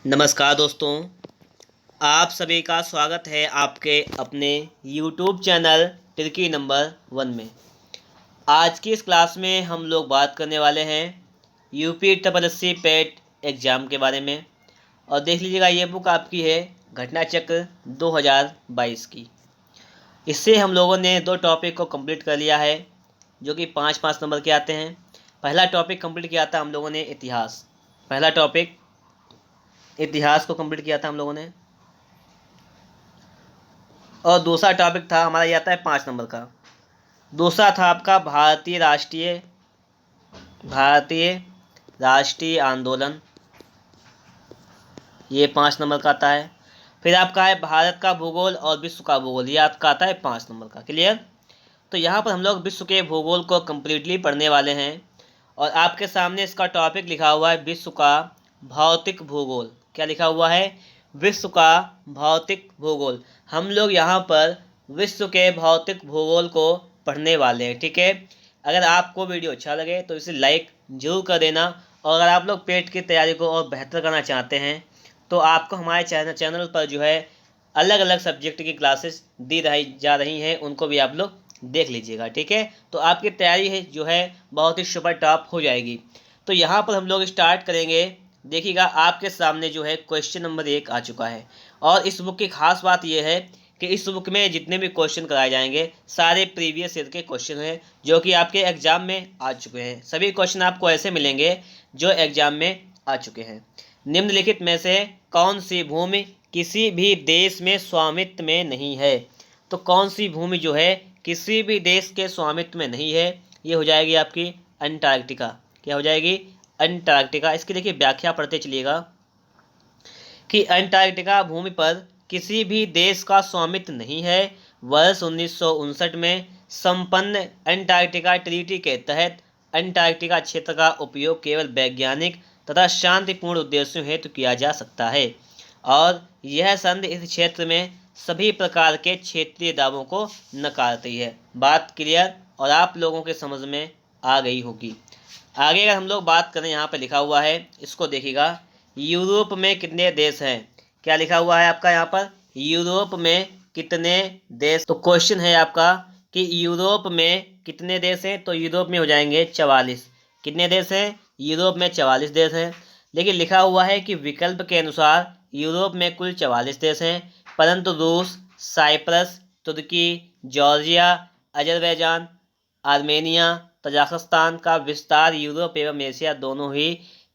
नमस्कार दोस्तों, आप सभी का स्वागत है आपके अपने YouTube चैनल तिरकी नंबर 1 में। आज की इस क्लास में हम लोग बात करने वाले हैं यूपी SSC पेट एग्ज़ाम के बारे में। और देख लीजिएगा, ये बुक आपकी है घटना चक्र 2022 की। इससे हम लोगों ने 2 टॉपिक को कंप्लीट कर लिया है जो कि 5-5 नंबर के आते हैं। पहला टॉपिक कंप्लीट किया था हम लोगों ने इतिहास। पहला टॉपिक इतिहास को कंप्लीट किया था हम लोगों ने, और दूसरा टॉपिक था हमारा, ये आता है 5 नंबर का। दूसरा था आपका भारतीय राष्ट्रीय आंदोलन, ये 5 नंबर का आता है। फिर आपका है भारत का भूगोल और विश्व का भूगोल, ये आपका आता है 5 नंबर का। क्लियर? तो यहाँ पर हम लोग विश्व के भूगोल को कम्प्लीटली पढ़ने वाले हैं। और आपके सामने इसका टॉपिक लिखा हुआ है विश्व का भौतिक भूगोल। क्या लिखा हुआ है? विश्व का भौतिक भूगोल। हम लोग यहाँ पर विश्व के भौतिक भूगोल को पढ़ने वाले हैं। ठीक है, अगर आपको वीडियो अच्छा लगे तो इसे लाइक जरूर कर देना। और अगर आप लोग पेट की तैयारी को और बेहतर करना चाहते हैं तो आपको हमारे चैनल पर जो है अलग अलग सब्जेक्ट की क्लासेस दी जा रही हैं, उनको भी आप लोग देख लीजिएगा। ठीक है, तो आपकी तैयारी है जो है बहुत ही सुपर टॉप हो जाएगी। तो यहाँ पर हम लोग स्टार्ट करेंगे। देखिएगा, आपके सामने जो है क्वेश्चन नंबर 1 आ चुका है। और इस बुक की खास बात यह है कि इस बुक में जितने भी क्वेश्चन कराए जाएंगे सारे प्रीवियस ईयर के क्वेश्चन हैं जो कि आपके एग्जाम में आ चुके हैं। सभी क्वेश्चन आपको ऐसे मिलेंगे जो एग्जाम में आ चुके हैं। निम्नलिखित में से कौन सी भूमि किसी भी देश में स्वामित्व में नहीं है? तो कौन सी भूमि जो है किसी भी देश के स्वामित्व में नहीं है? ये हो जाएगी आपकी अंटार्कटिका। क्या हो जाएगी? अंटार्कटिका। इसकी देखिए व्याख्या पढ़ते चलिएगा कि अंटार्कटिका भूमि पर किसी भी देश का स्वामित्व नहीं है। वर्ष 1959 में संपन्न अंटार्कटिका ट्रीटी के तहत अंटार्कटिका क्षेत्र का उपयोग केवल वैज्ञानिक तथा शांतिपूर्ण उद्देश्यों हेतु किया जा सकता है। और यह संधि इस क्षेत्र में सभी प्रकार के क्षेत्रीय दावों को नकारती है। बात क्लियर और आप लोगों के समझ में आ गई होगी। आगे अगर हम लोग बात करें, यहाँ पर लिखा हुआ है, इसको देखिएगा, यूरोप में कितने देश हैं? क्या लिखा हुआ है आपका यहाँ पर? यूरोप में कितने देश? तो क्वेश्चन है आपका कि यूरोप में कितने देश हैं? तो यूरोप में हो जाएंगे 44। कितने देश हैं? यूरोप में 44 देश हैं। लेकिन लिखा हुआ है कि विकल्प के अनुसार यूरोप में कुल 44 देश हैं, परंतु रूस, साइप्रस, तुर्की, जॉर्जिया, अजरबैजान, आर्मेनिया, तजाकिस्तान का विस्तार यूरोप एवं एशिया दोनों ही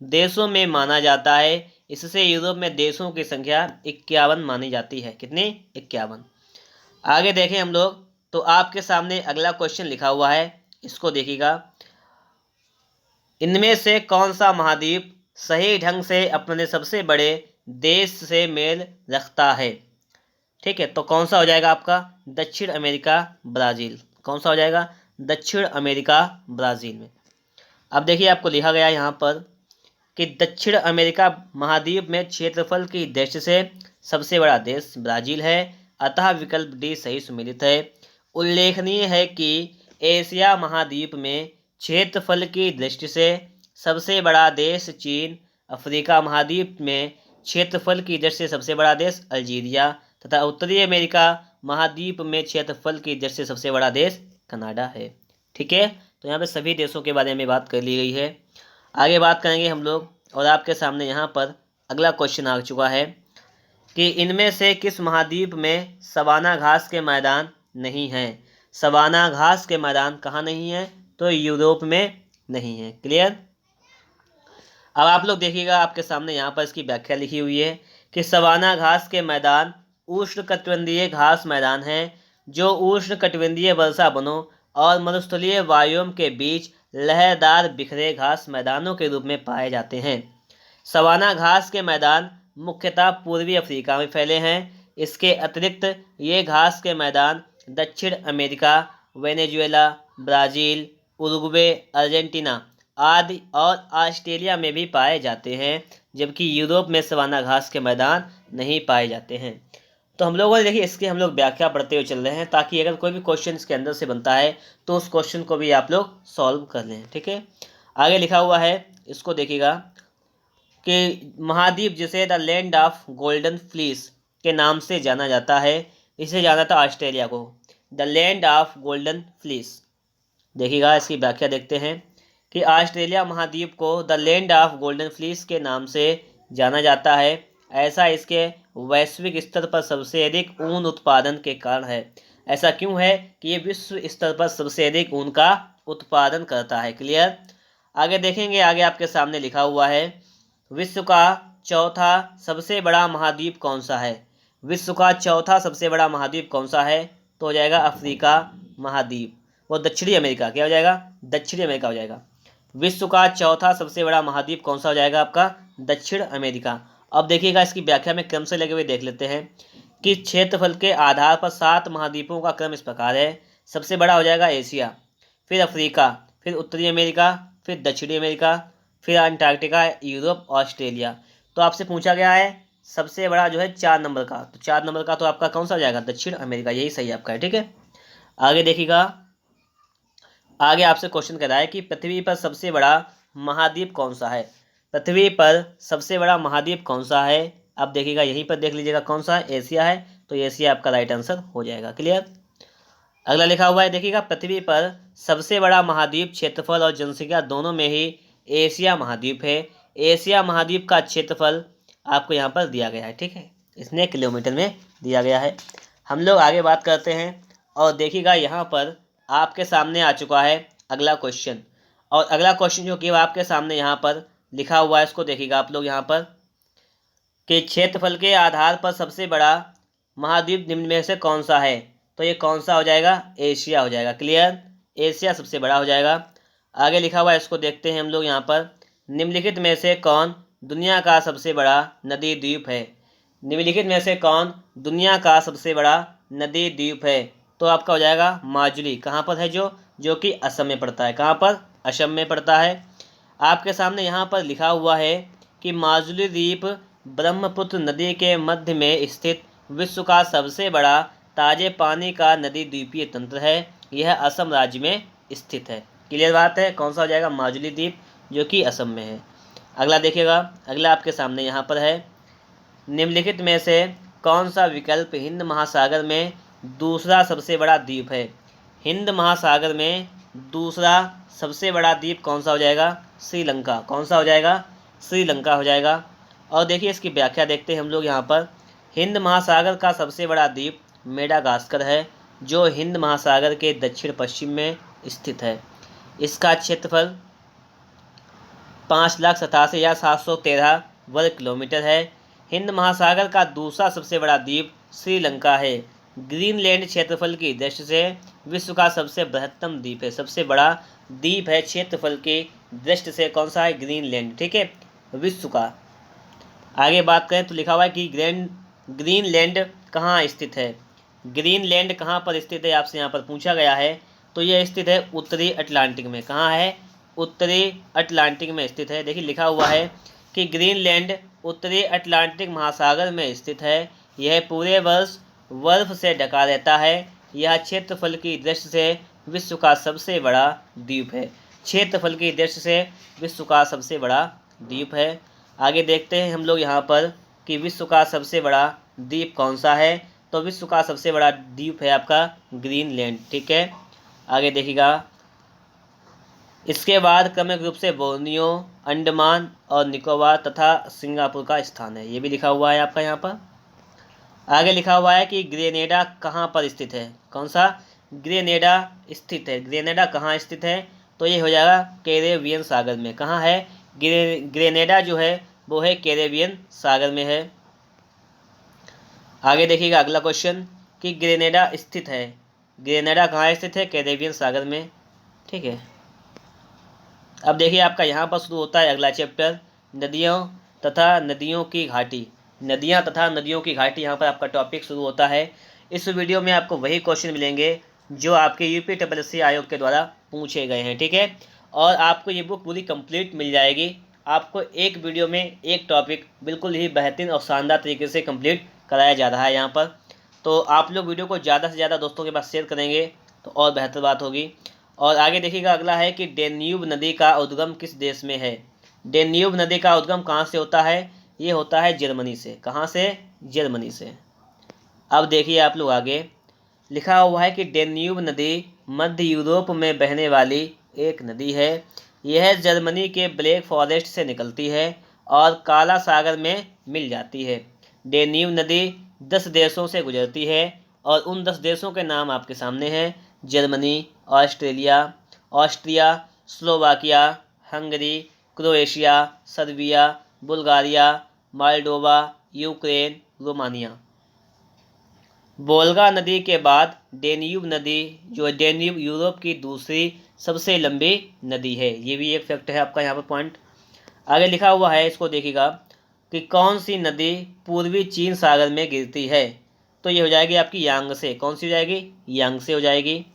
देशों में माना जाता है। इससे यूरोप में देशों की संख्या 51 मानी जाती है। कितनी? 51। आगे देखें हम लोग, तो आपके सामने अगला क्वेश्चन लिखा हुआ है, इसको देखिएगा। इनमें से कौन सा महाद्वीप सही ढंग से अपने सबसे बड़े देश से मेल रखता है? ठीक है, तो कौन सा हो जाएगा आपका? दक्षिण अमेरिका, ब्राज़ील। कौन सा हो जाएगा? दक्षिण अमेरिका, ब्राज़ील में। अब देखिए, आपको लिखा गया यहाँ पर कि दक्षिण अमेरिका महाद्वीप में क्षेत्रफल की दृष्टि से सबसे बड़ा देश ब्राज़ील है, अतः विकल्प डी सही सुमेलित है। उल्लेखनीय है कि एशिया महाद्वीप में क्षेत्रफल की दृष्टि से सबसे बड़ा देश चीन, अफ्रीका महाद्वीप में क्षेत्रफल की दृष्टि से सबसे बड़ा देश अल्जीरिया तथा उत्तरी अमेरिका महाद्वीप में क्षेत्रफल की दृष्टि से सबसे बड़ा देश कनाडा है। ठीक है, तो यहाँ पे सभी देशों के बारे में बात कर ली गई है। आगे बात करेंगे हम लोग, और आपके सामने यहाँ पर अगला क्वेश्चन आ चुका है कि इनमें से किस महाद्वीप में सवाना घास के मैदान नहीं हैं? सवाना घास के मैदान कहाँ नहीं है? तो यूरोप में नहीं है। क्लियर? अब आप लोग देखिएगा, आपके सामने यहाँ पर इसकी व्याख्या लिखी हुई है कि सवाना घास के मैदान उष्णकटिबंधीय घास मैदान हैं जो उष्णकटिबंधीय वर्षा वनों और मरुस्थलीय वायुओं के बीच लहरदार बिखरे घास मैदानों के रूप में पाए जाते हैं। सवाना घास के मैदान मुख्यतः पूर्वी अफ्रीका में फैले हैं। इसके अतिरिक्त ये घास के मैदान दक्षिण America, Venezuela, Brazil, Uruguay, Argentina आदि और ऑस्ट्रेलिया में भी पाए जाते हैं, जबकि यूरोप में सवाना घास के मैदान नहीं पाए जाते हैं। तो हम लोगों ने देखिए इसकी हम लोग व्याख्या पढ़ते हुए चल रहे हैं, ताकि अगर कोई भी क्वेश्चन इसके अंदर से बनता है तो उस क्वेश्चन को भी आप लोग सॉल्व कर लें। ठीक है, आगे लिखा हुआ है, इसको देखिएगा। कि महाद्वीप जिसे the land of golden fleece के नाम से जाना जाता है, इसे जाना था ऑस्ट्रेलिया को the land of golden fleece. देखिएगा इसकी व्याख्या देखते हैं कि ऑस्ट्रेलिया महाद्वीप को the land of golden fleece के नाम से जाना जाता है, ऐसा इसके वैश्विक स्तर पर सबसे अधिक ऊन उत्पादन के कारण है। ऐसा क्यों है कि ये विश्व स्तर पर सबसे अधिक ऊन का उत्पादन करता है। क्लियर। आगे देखेंगे, आगे आपके सामने लिखा हुआ है विश्व का चौथा सबसे बड़ा महाद्वीप कौन सा है। विश्व का चौथा सबसे बड़ा महाद्वीप कौन सा है, तो हो जाएगा अफ्रीका महाद्वीप, वो दक्षिणी अमेरिका। क्या हो जाएगा, दक्षिणी अमेरिका हो जाएगा। विश्व का चौथा सबसे बड़ा महाद्वीप कौन सा हो जाएगा आपका, दक्षिण अमेरिका। अब देखिएगा इसकी व्याख्या में क्रम से लगे हुए देख लेते हैं कि क्षेत्रफल के आधार पर 7 महाद्वीपों का क्रम इस प्रकार है। सबसे बड़ा हो जाएगा एशिया, फिर अफ्रीका, फिर उत्तरी अमेरिका, फिर दक्षिणी अमेरिका, फिर अंटार्कटिका, यूरोप, ऑस्ट्रेलिया। तो आपसे पूछा गया है सबसे बड़ा जो है 4 नंबर का, तो 4 नंबर का तो आपका कौन सा हो जाएगा, दक्षिण अमेरिका, यही सही आपका है। ठीक है, आगे देखिएगा, आगे आपसे क्वेश्चन कह रहा है कि पृथ्वी पर सबसे बड़ा महाद्वीप कौन सा है। पृथ्वी पर सबसे बड़ा महाद्वीप कौन सा है, आप देखिएगा यहीं पर देख लीजिएगा कौन सा है, एशिया है, तो एशिया आपका राइट आंसर हो जाएगा। क्लियर। अगला लिखा हुआ है, देखिएगा पृथ्वी पर सबसे बड़ा महाद्वीप क्षेत्रफल और जनसंख्या दोनों में ही एशिया महाद्वीप है। एशिया महाद्वीप का क्षेत्रफल आपको यहाँ पर दिया गया है। ठीक है, इसने किलोमीटर में दिया गया है। हम लोग आगे बात करते हैं और देखिएगा यहाँ पर आपके सामने आ चुका है अगला क्वेश्चन, और अगला क्वेश्चन जो कि आपके सामने यहाँ पर लिखा हुआ है इसको देखिएगा आप लोग यहाँ पर कि क्षेत्रफल के आधार पर सबसे बड़ा महाद्वीप निम्न में से कौन सा है, तो ये कौन सा हो जाएगा, एशिया हो जाएगा। क्लियर, एशिया सबसे बड़ा हो जाएगा। आगे लिखा हुआ है इसको देखते हैं हम लोग यहाँ पर, निम्नलिखित में से कौन दुनिया का सबसे बड़ा नदी द्वीप है। निम्नलिखित में से कौन दुनिया का सबसे बड़ा नदी द्वीप है, तो आपका हो जाएगा माजुली। कहाँ पर है, जो कि असम में पड़ता है। कहाँ पर, असम में पड़ता है। आपके सामने यहाँ पर लिखा हुआ है कि माजुली द्वीप ब्रह्मपुत्र नदी के मध्य में स्थित विश्व का सबसे बड़ा ताजे पानी का नदी द्वीपीय तंत्र है। यह असम राज्य में स्थित है। क्लियर बात है, कौन सा हो जाएगा, माजुली द्वीप, जो कि असम में है। अगला देखिएगा, अगला आपके सामने यहाँ पर है, निम्नलिखित में से कौन सा विकल्प हिंद महासागर में दूसरा सबसे बड़ा द्वीप है। हिंद महासागर में दूसरा सबसे बड़ा द्वीप कौन सा हो जाएगा, श्रीलंका। कौन सा हो जाएगा, श्रीलंका हो जाएगा। और देखिए इसकी व्याख्या देखते हैं हम लोग यहाँ पर, हिंद महासागर का सबसे बड़ा द्वीप मेडागास्कर है, जो हिंद महासागर के दक्षिण पश्चिम में स्थित है। इसका क्षेत्रफल 5,87,713 वर्ग किलोमीटर है। हिंद महासागर का दूसरा सबसे बड़ा द्वीप श्रीलंका है। ग्रीनलैंड क्षेत्रफल की दृष्टि से विश्व का सबसे बृहत्तम द्वीप है। सबसे बड़ा द्वीप है क्षेत्रफल की दृष्टि से, कौन सा है, ग्रीनलैंड। ठीक है, विश्व का। आगे बात करें तो लिखा हुआ है कि ग्रीनलैंड कहाँ स्थित है। ग्रीनलैंड कहाँ पर स्थित है, आपसे यहाँ पर पूछा गया है, तो यह स्थित है उत्तरी अटलांटिक में। कहाँ है, उत्तरी अटलांटिक में स्थित है। देखिए लिखा हुआ है कि ग्रीनलैंड उत्तरी अटलांटिक महासागर में स्थित है। यह पूरे वर्ष बर्फ से ढका रहता है। यह क्षेत्रफल की दृष्टि से विश्व का सबसे बड़ा द्वीप है। क्षेत्रफल की दृष्टि से विश्व का सबसे बड़ा द्वीप है। आगे देखते हैं हम लोग यहाँ पर कि विश्व का सबसे बड़ा द्वीप कौन सा है, तो विश्व का सबसे बड़ा द्वीप है आपका ग्रीनलैंड। ठीक है, आगे देखिएगा, इसके बाद क्रमिक रूप से बोर्नियो, अंडमान और निकोबार तथा सिंगापुर का स्थान है। ये भी लिखा हुआ है आपका यहाँ पर। आगे लिखा हुआ है कि ग्रेनेडा कहाँ पर स्थित है। कौन सा, ग्रेनेडा स्थित है। ग्रेनेडा कहाँ स्थित है, तो ये हो जाएगा कैरेबियन सागर में। कहाँ है, ग्रेनेडा जो है वो है कैरेबियन सागर में है। आगे देखिएगा अगला क्वेश्चन कि ग्रेनेडा स्थित है, ग्रेनेडा कहाँ स्थित है, कैरेबियन सागर में। ठीक है, अब देखिए आपका यहाँ पर शुरू होता है अगला चैप्टर, नदियों तथा नदियों की घाटी। नदियाँ तथा नदियों की घाटी, यहाँ पर आपका टॉपिक शुरू होता है। इस वीडियो में आपको वही क्वेश्चन मिलेंगे जो आपके यूपीएससी आयोग के द्वारा पूछे गए हैं। ठीक है, और आपको ये बुक पूरी कंप्लीट मिल जाएगी। आपको एक वीडियो में एक टॉपिक बिल्कुल ही बेहतरीन और शानदार तरीके से कंप्लीट कराया जा रहा है यहाँ पर। तो आप लोग वीडियो को ज़्यादा से ज़्यादा दोस्तों के पास शेयर करेंगे तो और बेहतर बात होगी। और आगे देखिएगा अगला है कि डेन्यूब नदी का उद्गम किस देश में है। डेन्यूब नदी का उद्गम कहाँ से होता है? ये होता है जर्मनी से। कहाँ से? जर्मनी से। अब देखिए आप लोग आगे लिखा हुआ है कि डेन्यूब नदी मध्य यूरोप में बहने वाली एक नदी है। यह जर्मनी के ब्लैक फॉरेस्ट से निकलती है और काला सागर में मिल जाती है। डेन्यूब नदी 10 देशों से गुजरती है और उन 10 देशों के नाम आपके सामने हैं। Germany, Austria, Slovakia, Hungary, Croatia, Serbia, Bulgaria, Moldova, Ukraine, Romania. Volga नदी के बाद डेन्यूब नदी, जो डेन्यूब यूरोप की दूसरी सबसे लंबी नदी है। ये भी एक फैक्ट है आपका यहाँ पर पॉइंट। आगे लिखा हुआ है, इसको देखिएगा कि कौन सी नदी पूर्वी चीन सागर में गिरती है? तो ये हो जाएगी आपकी यांगसे। कौन सी हो जाएगी? यांगसे हो जाएगी।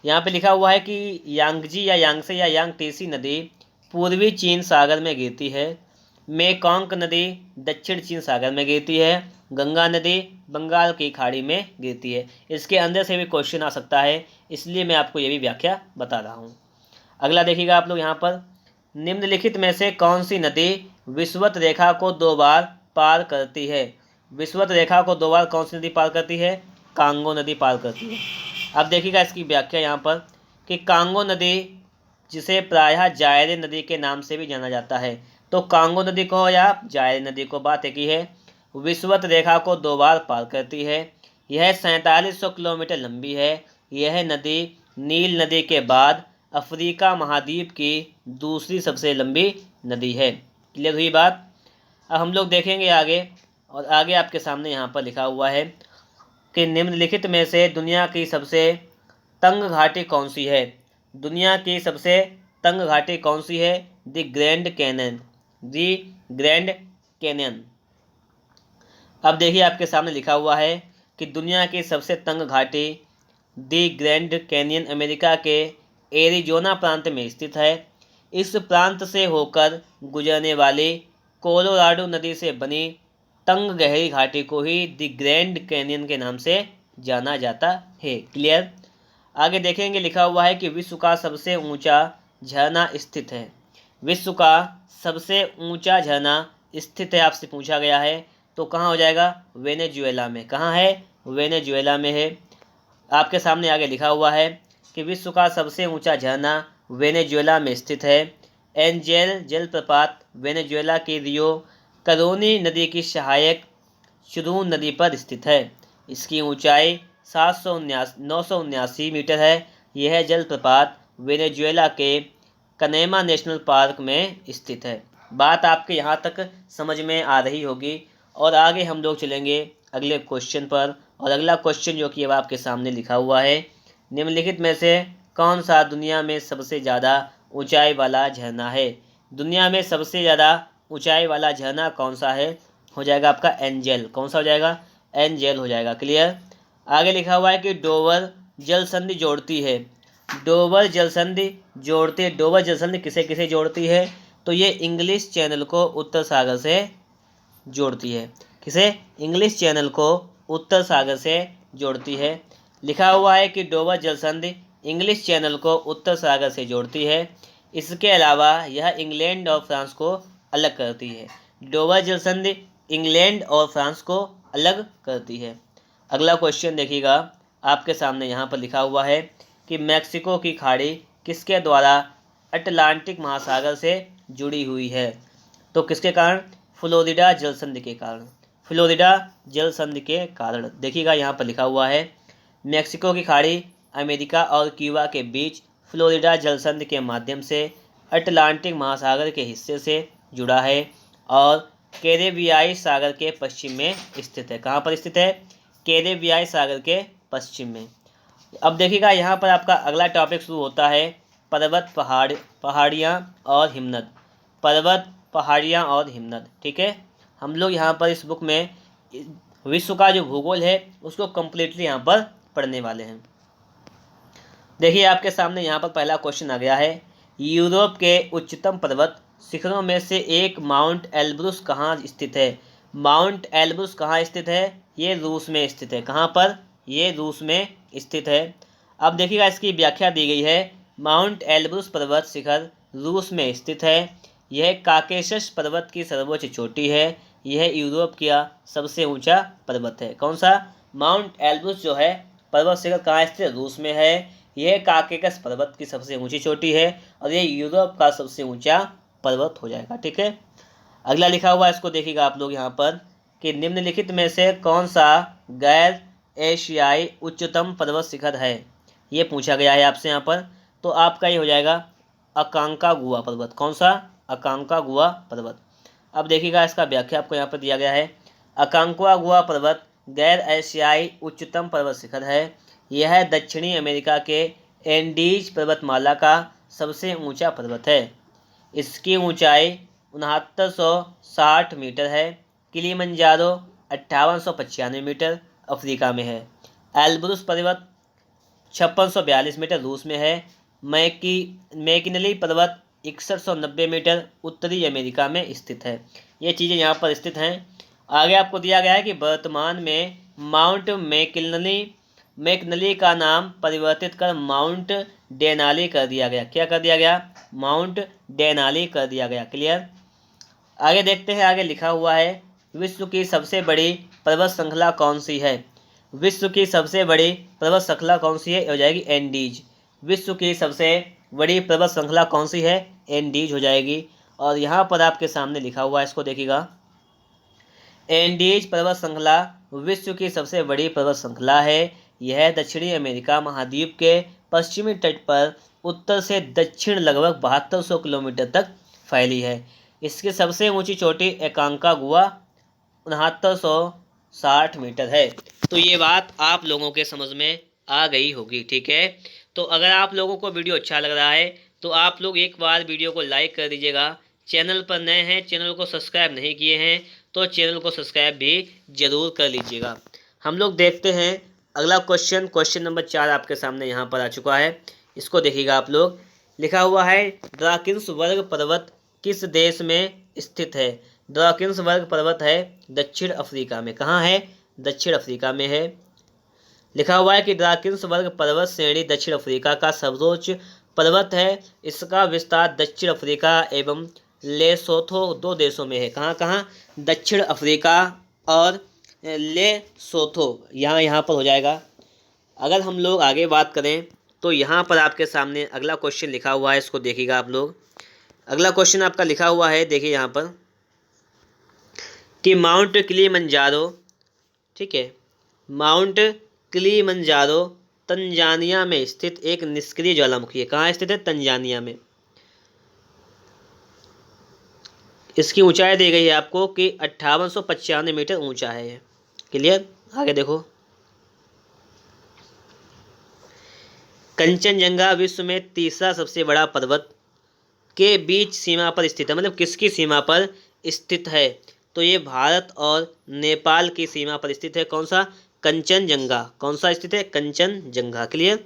यहाँ पे लिखा हुआ है कि यांगजी या यांगसे या यांगटीसी नदी पूर्वी चीन सागर में गिरती है। मेकोंग नदी दक्षिण चीन सागर में गिरती है। गंगा नदी बंगाल की खाड़ी में गिरती है। इसके अंदर से भी क्वेश्चन आ सकता है, इसलिए मैं आपको ये भी व्याख्या बता रहा हूँ। अगला देखिएगा आप लोग यहाँ पर, निम्नलिखित में से कौन सी नदी विषुवत रेखा को 2 बार पार करती है? विषुवत रेखा को 2 बार कौन सी नदी पार करती है? कांगो नदी पार करती है। अब देखिएगा इसकी व्याख्या यहाँ पर कि कांगो नदी, जिसे प्रायः जायरे नदी के नाम से भी जाना जाता है, तो कांगो नदी को या जायरे नदी को, बात एक ही है, विषुवत रेखा को 2 बार पार करती है। यह 4700 किलोमीटर लंबी है। यह नदी नील नदी के बाद अफ्रीका महाद्वीप की दूसरी सबसे लंबी नदी है। क्लियर हुई बात? अब हम लोग देखेंगे आगे, और आगे आपके सामने यहाँ पर लिखा हुआ है कि निम्नलिखित में से दुनिया की सबसे तंग घाटी कौन सी है? दुनिया की सबसे तंग घाटी कौन सी है? The grand canyon. The grand canyon. अब देखिए आपके सामने लिखा हुआ है कि दुनिया की सबसे तंग घाटी द ग्रैंड कैनियन अमेरिका के एरिजोना प्रांत में स्थित है। इस प्रांत से होकर गुजरने वाली कोलोराडो नदी से बनी तंग गहरी घाटी को ही द ग्रैंड कैनियन के नाम से जाना जाता है। क्लियर? आगे देखेंगे, लिखा हुआ है कि विश्व का सबसे ऊंचा झरना स्थित है। विश्व का सबसे ऊंचा झरना स्थित है, आपसे पूछा गया है, तो कहाँ हो जाएगा? वेनेजुएला में। कहाँ है? वेनेजुएला में है। आपके सामने आगे लिखा हुआ है कि विश्व का सबसे ऊंचा झरना वेनेजुएला में स्थित है। एंजेल जलप्रपात वेनेजुएला की रियो करोनी नदी की सहायक शुरून नदी पर स्थित है। इसकी ऊंचाई 979 मीटर है। यह जलप्रपात वेनेजुएला के कनेमा नेशनल पार्क में स्थित है। बात आपके यहाँ तक समझ में आ रही होगी, और आगे हम लोग चलेंगे अगले क्वेश्चन पर। और अगला क्वेश्चन जो कि अब आपके सामने लिखा हुआ है, निम्नलिखित में से कौन सा दुनिया में सबसे ज़्यादा ऊंचाई वाला झरना है? दुनिया में सबसे ज़्यादा ऊंचाई वाला झरना कौन सा है? हो जाएगा आपका एंजेल। कौन सा हो जाएगा? एंजेल हो जाएगा। क्लियर? आगे लिखा हुआ है कि डोवर जल संधि जोड़ती है। डोवर जल संधि डोवर जल संधि किसे किसे जोड़ती है? तो ये इंग्लिश चैनल को उत्तर सागर से जोड़ती है। किसे? इंग्लिश चैनल को उत्तर सागर से जोड़ती है। लिखा हुआ है कि डोवर जल संधि इंग्लिश चैनल को उत्तर सागर से जोड़ती है। इसके अलावा यह इंग्लैंड और फ्रांस को अलग करती है। डोवर जल संधि इंग्लैंड और फ्रांस को अलग करती है। अगला क्वेश्चन देखिएगा, आपके सामने यहाँ पर लिखा हुआ है कि मैक्सिको की खाड़ी किसके द्वारा अटलांटिक महासागर से जुड़ी हुई है? तो किसके कारण? फ्लोरिडा जल संधि के कारण। फ्लोरिडा जल संधि के कारण। देखिएगा यहाँ पर लिखा हुआ है, मैक्सिको की खाड़ी अमेरिका और क्यूबा के बीच फ्लोरिडा जल संधि के माध्यम से अटलांटिक महासागर के हिस्से से जुड़ा है और कैरेबियाई सागर के पश्चिम में स्थित है। कहाँ पर स्थित है? कैरेबियाई सागर के पश्चिम में। अब देखिएगा यहाँ पर आपका अगला टॉपिक शुरू होता है, पर्वत, पहाड़ियाँ और हिमनद। पर्वत, पहाड़ियाँ और हिमनद। ठीक है, हम लोग यहाँ पर इस बुक में विश्व का जो भूगोल है उसको कम्प्लीटली यहाँ पर पढ़ने वाले हैं। देखिए आपके सामने यहाँ पर पहला क्वेश्चन आ गया है, यूरोप के उच्चतम पर्वत शिखरों में से एक माउंट एल्ब्रुस कहाँ स्थित है? माउंट एल्ब्रुस कहाँ स्थित है? ये रूस में स्थित है। कहाँ पर? ये रूस में स्थित है। अब देखिएगा इसकी व्याख्या दी गई है, माउंट एल्ब्रुस पर्वत शिखर रूस में स्थित है। यह काकेशस पर्वत की सर्वोच्च चोटी है। यह यूरोप का सबसे ऊंचा पर्वत है। कौन सा? माउंट एल्ब्रूस जो है पर्वत शिखर कहाँ स्थित है? रूस में है। यह काकेशस पर्वत की सबसे ऊंची चोटी है और यह यूरोप का सबसे ऊंचा पर्वत हो जाएगा। ठीक है, अगला लिखा हुआ है, इसको देखिएगा आप लोग यहाँ पर कि निम्नलिखित में से कौन सा गैर एशियाई उच्चतम पर्वत शिखर है, ये पूछा गया है आपसे यहाँ पर। तो आपका ये हो जाएगा अकांकागुआ पर्वत। कौन सा? अकांकागुआ पर्वत। अब देखिएगा इसका व्याख्या आपको यहाँ पर दिया गया है। अकांकागुआ पर्वत गैर एशियाई उच्चतम पर्वत शिखर है। यह दक्षिणी अमेरिका के एंडीज पर्वतमाला का सबसे ऊंचा पर्वत है। इसकी ऊंचाई 6960 मीटर है। किलिमंजारो 5895 मीटर अफ्रीका में है। एल्ब्रूस पर्वत 5642 मीटर रूस में है। मैकिनली पर्वत 6190 मीटर उत्तरी अमेरिका में स्थित है। ये चीज़ें यहाँ पर स्थित हैं। आगे आपको दिया गया है कि वर्तमान में माउंट मैकनली का नाम परिवर्तित कर माउंट डेनाली कर दिया गया। क्या कर दिया गया? माउंट डेनाली कर दिया गया। क्लियर? आगे देखते हैं, आगे लिखा हुआ है विश्व की सबसे बड़ी पर्वत श्रृंखला कौन सी है? विश्व की सबसे बड़ी पर्वत श्रृंखला कौन सी है? हो जाएगी एंडीज। विश्व की सबसे बड़ी पर्वत श्रृंखला कौन सी है? एंडीज हो जाएगी। और यहाँ पर आपके सामने लिखा हुआ है, इसको देखिएगा। एंडीज पर्वत श्रृंखला विश्व की सबसे बड़ी पर्वत श्रृंखला है। यह दक्षिणी अमेरिका महाद्वीप के पश्चिमी तट पर उत्तर से दक्षिण लगभग 7200 किलोमीटर तक फैली है। इसकी सबसे ऊंची चोटी एकांकागुआ 6960 मीटर है। तो ये बात आप लोगों के समझ में आ गई होगी। ठीक है, तो अगर आप लोगों को वीडियो अच्छा लग रहा है तो आप लोग एक बार वीडियो को लाइक कर दीजिएगा। चैनल पर नए हैं, चैनल को सब्सक्राइब नहीं किए हैं तो चैनल को सब्सक्राइब भी जरूर कर लीजिएगा। हम लोग देखते हैं अगला क्वेश्चन। क्वेश्चन नंबर 4 आपके सामने यहाँ पर आ चुका है, इसको देखिएगा आप लोग। लिखा हुआ है ड्राकिन्सबर्ग पर्वत किस देश में स्थित है? ड्राकिन्सबर्ग पर्वत है दक्षिण अफ्रीका में। कहाँ है? दक्षिण अफ्रीका में है। लिखा हुआ है कि ड्राकिन्सबर्ग पर्वत श्रेणी दक्षिण अफ्रीका का सर्वोच्च पर्वत है। इसका विस्तार दक्षिण अफ्रीका एवं लेसोथो 2 देशों में है। कहाँ कहाँ? दक्षिण अफ्रीका और लेसोथो, यहाँ पर हो जाएगा। अगर हम लोग आगे बात करें तो यहाँ पर आपके सामने अगला क्वेश्चन लिखा हुआ है, इसको देखिएगा आप लोग। अगला क्वेश्चन आपका लिखा हुआ है, देखिए यहाँ पर कि माउंट किलिमंजारो, ठीक है, माउंट किलिमंजारो तंजानिया में स्थित एक निष्क्रिय ज्वालामुखी है। कहाँ स्थित है? तंजानिया में। इसकी ऊंचाई दी गई है आपको कि 5895 मीटर ऊंचा है ये। क्लियर? आगे देखो, कंचनजंगा विश्व में तीसरा सबसे बड़ा पर्वत के बीच सीमा पर स्थित है। मतलब किसकी सीमा पर स्थित है? तो ये भारत और नेपाल की सीमा पर स्थित है। कौन सा? कंचनजंगा। कौन सा स्थित है? कंचनजंगा। क्लियर?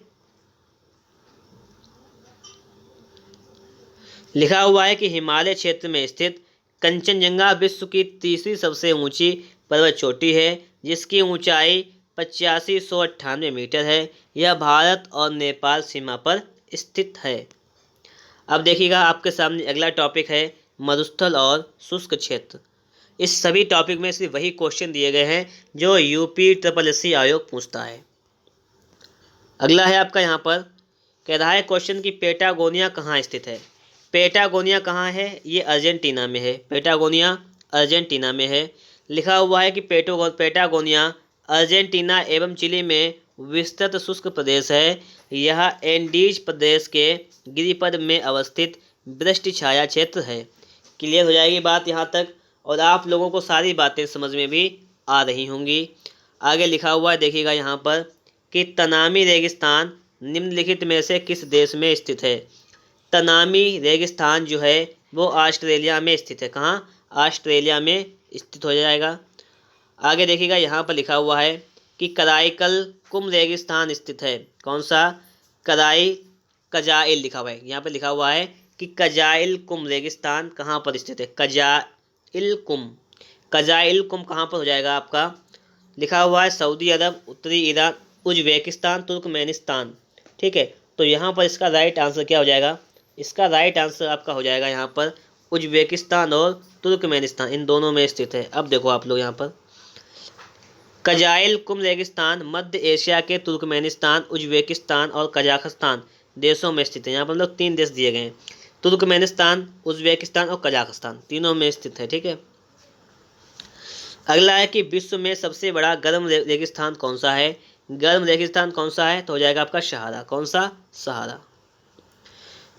लिखा हुआ है कि हिमालय क्षेत्र में स्थित कंचनजंगा विश्व की तीसरी सबसे ऊंची पर्वत चोटी है, जिसकी ऊंचाई 8598 मीटर है। यह भारत और नेपाल सीमा पर स्थित है। अब देखिएगा आपके सामने अगला टॉपिक है मरुस्थल और शुष्क क्षेत्र। इस सभी टॉपिक में सिर्फ वही क्वेश्चन दिए गए हैं जो UPSSC आयोग पूछता है। अगला है आपका यहाँ पर कह रहा है क्वेश्चन की पेटागोनिया कहाँ स्थित है? पेटागोनिया कहाँ है? ये अर्जेंटीना में है। पेटागोनिया अर्जेंटीना में है। लिखा हुआ है कि पेटागोनिया अर्जेंटीना एवं चिली में विस्तृत शुष्क प्रदेश है। यह एंडीज प्रदेश के गिरिपद में अवस्थित वृष्टि छाया क्षेत्र है। क्लियर हो जाएगी बात यहाँ तक, और आप लोगों को सारी बातें समझ में भी आ रही होंगी। आगे लिखा हुआ है, देखिएगा यहाँ पर कि तनामी रेगिस्तान निम्नलिखित में से किस देश में स्थित है? तनामी रेगिस्तान जो है वो ऑस्ट्रेलिया में स्थित है। कहाँ? ऑस्ट्रेलिया में स्थित हो जाएगा। आगे देखिएगा यहाँ पर लिखा हुआ है कि कराईकल कुम रेगिस्तान स्थित है। कौन सा? कजाइल लिखा हुआ है, यहाँ पर लिखा हुआ है कि कजाइल कुम रेगिस्तान कहाँ पर स्थित है? कजाइल कुम कहाँ पर हो जाएगा आपका? लिखा हुआ है सऊदी अरब, उत्तरी ईरान, उज्बेकिस्तान, तुर्कमेनिस्तान। ठीक है, तो यहाँ पर इसका राइट आंसर क्या हो जाएगा? इसका राइट आंसर आपका हो जाएगा यहाँ पर उज्बेकिस्तान और तुर्कमेनिस्तान, इन दोनों में स्थित है। अब देखो आप लोग यहाँ पर कजाइल कुम रेगिस्तान मध्य एशिया के तुर्कमेनिस्तान, उज्बेकिस्तान और कजाकिस्तान देशों में स्थित है। यहाँ पर मतलब 3 देश दिए गए हैं, तुर्कमेनिस्तान, उज्बेकिस्तान और कजाकिस्तान, तीनों में स्थित है। ठीक है। अगला है कि विश्व में सबसे बड़ा गर्म रेगिस्तान कौन सा है। गर्म रेगिस्तान कौन सा है, तो हो जाएगा आपका सहारा। कौन सा, सहारा।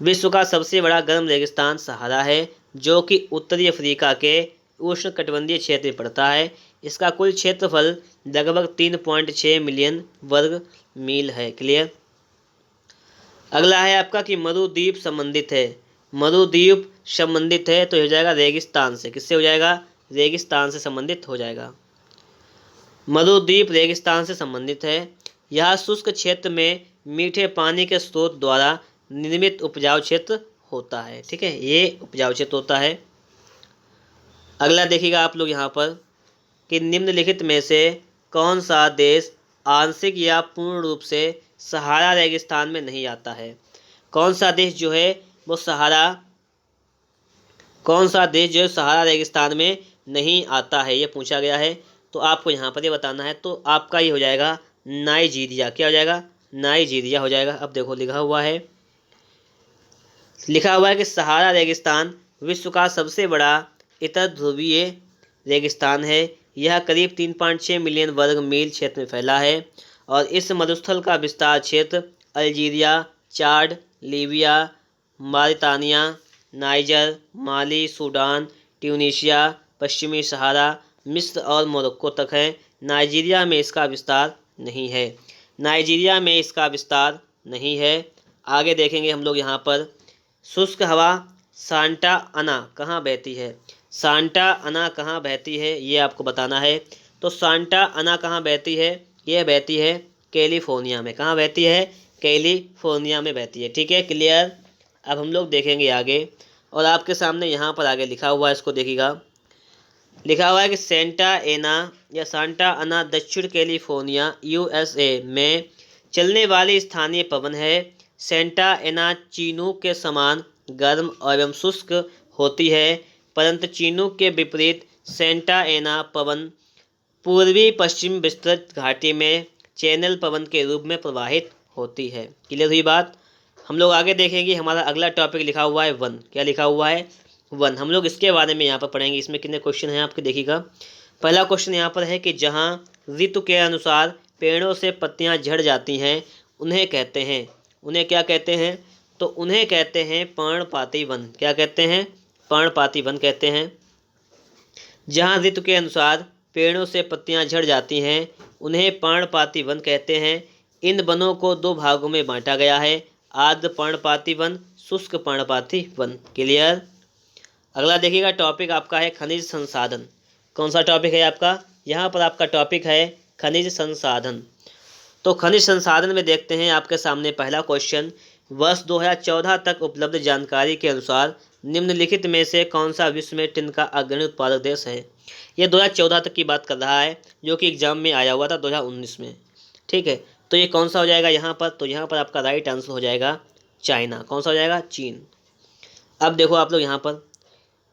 विश्व का सबसे बड़ा गर्म रेगिस्तान सहारा है, जो कि उत्तरी अफ्रीका के उष्णकटिबंधीय क्षेत्र में पड़ता है। इसका कुल क्षेत्रफल लगभग 3.6 मिलियन वर्ग मील है। क्लियर। अगला है आपका कि मरुद्वीप संबंधित है। मरुद्वीप संबंधित है तो हो जाएगा रेगिस्तान से। किससे हो जाएगा, रेगिस्तान से संबंधित हो जाएगा। मरुद्वीप रेगिस्तान से संबंधित है। यह शुष्क क्षेत्र में मीठे पानी के स्रोत द्वारा निर्मित उपजाऊ क्षेत्र होता है। ठीक है, ये उपजाऊ क्षेत्र होता है। अगला देखिएगा आप लोग यहाँ पर कि निम्नलिखित में से कौन सा देश आंशिक या पूर्ण रूप से सहारा रेगिस्तान में नहीं आता है। कौन सा देश जो है वो सहारा रेगिस्तान में नहीं आता है, ये पूछा गया है। तो आपको यहाँ पर ये बताना है। तो आपका ये हो जाएगा नाइजीरिया। क्या हो जाएगा, नाइजीरिया हो जाएगा। अब देखो लिखा हुआ है कि सहारा रेगिस्तान विश्व का सबसे बड़ा इतर ध्रुवीय रेगिस्तान है। यह करीब 3.6 मिलियन वर्ग मील क्षेत्र में फैला है और इस मरुस्थल का विस्तार क्षेत्र अल्जीरिया, चाड, लीबिया, मॉरिटानिया, नाइजर, माली, सूडान, ट्यूनीशिया, पश्चिमी सहारा, मिस्र और मोरक्को तक है। नाइजीरिया में इसका विस्तार नहीं है। आगे देखेंगे हम लोग यहाँ पर शुष्क हवा सांता अना कहाँ बहती है। सांता अना कहाँ बहती है ये आपको बताना है। तो सांता अना कहाँ बहती है, ये बहती है कैलिफोर्निया में। कहाँ बहती है, कैलिफोर्निया में बहती है। ठीक है, क्लियर। अब हम लोग देखेंगे आगे और आपके सामने यहाँ पर आगे लिखा हुआ है, इसको देखिएगा। लिखा हुआ है कि सांता अना दक्षिण कैलिफोर्निया यूएसए में चलने वाली स्थानीय पवन है। सांता एना चिनूक के समान गर्म एवं शुष्क होती है, परंतु चिनूक के विपरीत सांता एना पवन पूर्वी पश्चिम विस्तृत घाटी में चैनल पवन के रूप में प्रवाहित होती है। क्लियर हुई बात। हम लोग आगे देखेंगे। हमारा अगला टॉपिक लिखा हुआ है वन। क्या लिखा हुआ है, वन। हम लोग इसके बारे में यहाँ पर पढ़ेंगे। इसमें कितने क्वेश्चन हैं आपके देखिएगा। पहला क्वेश्चन यहाँ पर है कि जहाँ ऋतु के अनुसार पेड़ों से पत्तियाँ झड़ जाती हैं उन्हें कहते हैं, उन्हें क्या कहते हैं, तो उन्हें कहते हैं पर्णपाती वन। क्या कहते हैं, पर्णपाती वन कहते हैं। जहाँ ऋतु के अनुसार पेड़ों से पत्तियाँ झड़ जाती हैं उन्हें पर्णपाती वन कहते हैं। इन वनों को 2 भागों में बांटा गया है, आर्द्र पर्णपाती वन, शुष्क पर्णपाती वन। क्लियर। अगला देखिएगा टॉपिक आपका है खनिज संसाधन। कौन सा टॉपिक है आपका, यहाँ पर आपका टॉपिक है खनिज संसाधन। तो खनिज संसाधन में देखते हैं आपके सामने पहला क्वेश्चन। वर्ष 2014 तक उपलब्ध जानकारी के अनुसार निम्नलिखित में से कौन सा विश्व में टिन का अग्रणी उत्पादक देश है। ये 2014 तक की बात कर रहा है, जो कि एग्जाम में आया हुआ था 2019 में। ठीक है, तो ये कौन सा हो जाएगा यहाँ पर, तो यहाँ पर आपका राइट आंसर हो जाएगा चाइना। कौन सा हो जाएगा, चीन। अब देखो आप लोग यहाँ पर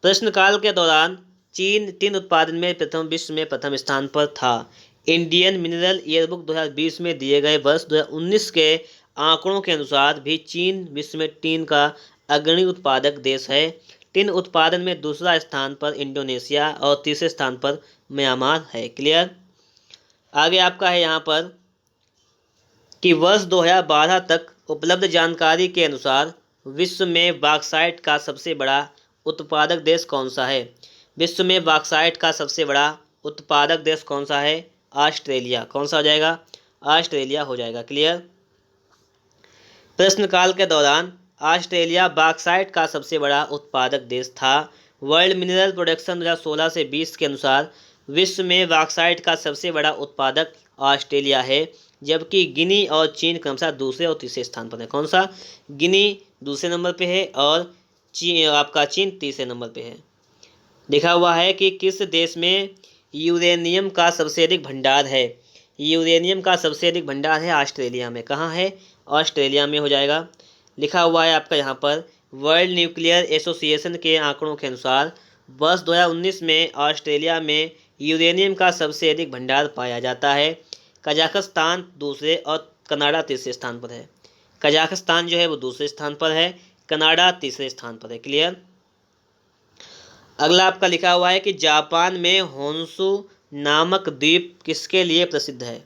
प्रश्नकाल के दौरान चीन टिन उत्पादन में विश्व में प्रथम स्थान पर था। इंडियन मिनरल ईयरबुक 2020 में दिए गए वर्ष 2019 के आंकड़ों के अनुसार भी चीन विश्व में टिन का अग्रणी उत्पादक देश है। टिन उत्पादन में दूसरा स्थान पर इंडोनेशिया और तीसरे स्थान पर म्यांमार है। क्लियर। आगे आपका है यहाँ पर कि वर्ष 2012 तक उपलब्ध जानकारी के अनुसार विश्व में बॉक्साइट का सबसे बड़ा उत्पादक देश कौन सा है। विश्व में बॉक्साइट का सबसे बड़ा उत्पादक देश कौन सा है, ऑस्ट्रेलिया। कौन सा हो जाएगा, ऑस्ट्रेलिया हो जाएगा। क्लियर। प्रश्नकाल के दौरान ऑस्ट्रेलिया बॉक्साइट का सबसे बड़ा उत्पादक देश था। वर्ल्ड मिनरल प्रोडक्शन 2016 से 20 के अनुसार विश्व में बॉक्साइट का सबसे बड़ा उत्पादक ऑस्ट्रेलिया है, जबकि गिनी और चीन क्रमशः दूसरे और तीसरे स्थान पर है। कौन सा, गिनी दूसरे नंबर पे है और चीन तीसरे नंबर पे है। लिखा हुआ है कि किस देश में यूरेनियम का सबसे अधिक भंडार है। यूरेनियम का सबसे अधिक भंडार है ऑस्ट्रेलिया में। कहाँ है, ऑस्ट्रेलिया में हो जाएगा। लिखा हुआ है आपका यहाँ पर वर्ल्ड न्यूक्लियर एसोसिएशन के आंकड़ों के अनुसार वर्ष 2019 में ऑस्ट्रेलिया में यूरेनियम का सबसे अधिक भंडार पाया जाता है। कजाकिस्तान दूसरे और कनाडा तीसरे स्थान पर है। कजाकिस्तान जो है वो दूसरे स्थान पर है, कनाडा तीसरे स्थान पर है। क्लियर। अगला आपका लिखा हुआ है कि जापान में होन्शु नामक द्वीप किसके लिए प्रसिद्ध है।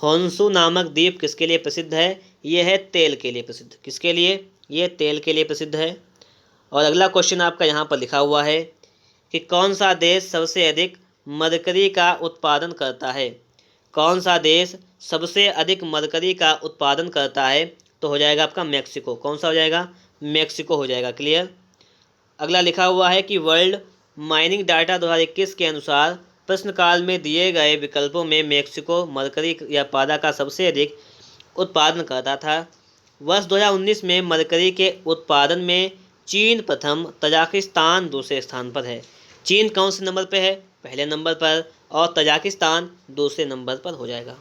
होन्शु नामक द्वीप किसके लिए प्रसिद्ध है? ये है तेल के लिए प्रसिद्ध। किसके लिए? ये तेल के लिए प्रसिद्ध है। और अगला क्वेश्चन आपका यहाँ पर लिखा हुआ है कि कौन सा देश सबसे अधिक मरकरी का उत्पादन करता है। कौन सा देश सबसे अधिक मरकरी का उत्पादन करता है? तो हो जाएगा आपका मैक्सिको। कौन सा हो जाएगा? मैक्सिको हो जाएगा। क्लियर। अगला लिखा हुआ है कि वर्ल्ड माइनिंग डाटा 2021 के अनुसार प्रश्न काल में दिए गए विकल्पों में मैक्सिको मरकरी या पारा का सबसे अधिक उत्पादन करता था। वर्ष 2019 में मरकरी के उत्पादन में चीन प्रथम, तजाकिस्तान दूसरे स्थान पर है। चीन कौन से नंबर पे है? पहले नंबर पर, और तजाकिस्तान दूसरे नंबर पर हो जाएगा।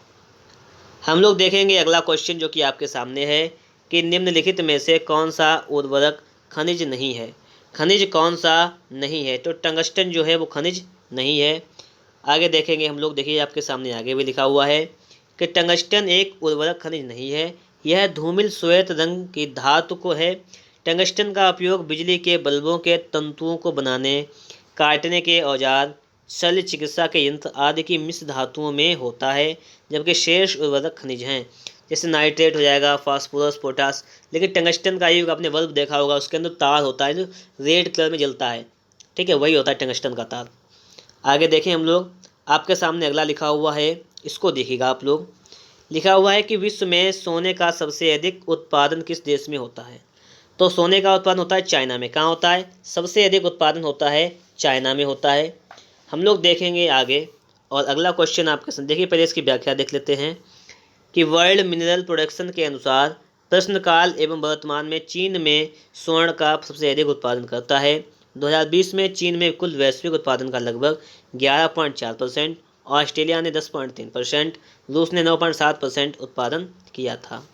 हम लोग देखेंगे अगला क्वेश्चन जो कि आपके सामने है कि निम्नलिखित में से कौन सा उर्वरक खनिज नहीं है। खनिज कौन सा नहीं है? तो टंगस्टन जो है वो खनिज नहीं है। आगे देखेंगे हम लोग। देखिए आपके सामने आगे भी लिखा हुआ है कि टंगस्टन एक उर्वरक खनिज नहीं है। यह धूमिल श्वेत रंग की धातु को है। टंगस्टन का उपयोग बिजली के बल्बों के तंतुओं को बनाने, काटने के औजार, शल्य चिकित्सा के यंत्र आदि की मिश्र धातुओं में होता है, जबकि शेष उर्वरक खनिज हैं जैसे नाइट्रेट हो जाएगा, फास्फोरस, पोटास। लेकिन टंगस्टन का युग आपने बल्ब देखा होगा, उसके अंदर तार होता है जो रेड कलर में जलता है। ठीक है, वही होता है टंगस्टन का तार। आगे देखें हम लोग। आपके सामने अगला लिखा हुआ है, इसको देखिएगा आप लोग। लिखा हुआ है कि विश्व में सोने का सबसे अधिक उत्पादन किस देश में होता है। तो सोने का उत्पादन होता है चाइना में। कहाँ होता है? सबसे अधिक उत्पादन होता है चाइना में होता है। हम लोग देखेंगे आगे। और अगला क्वेश्चन आपके साथ देखिए, पहले इसकी व्याख्या देख लेते हैं कि वर्ल्ड मिनरल प्रोडक्शन के अनुसार प्रश्नकाल एवं वर्तमान में चीन में स्वर्ण का सबसे अधिक उत्पादन करता है। 2020 में चीन में कुल वैश्विक उत्पादन का लगभग 11.4%, ऑस्ट्रेलिया ने 10.3%, रूस ने 9.7% उत्पादन किया था।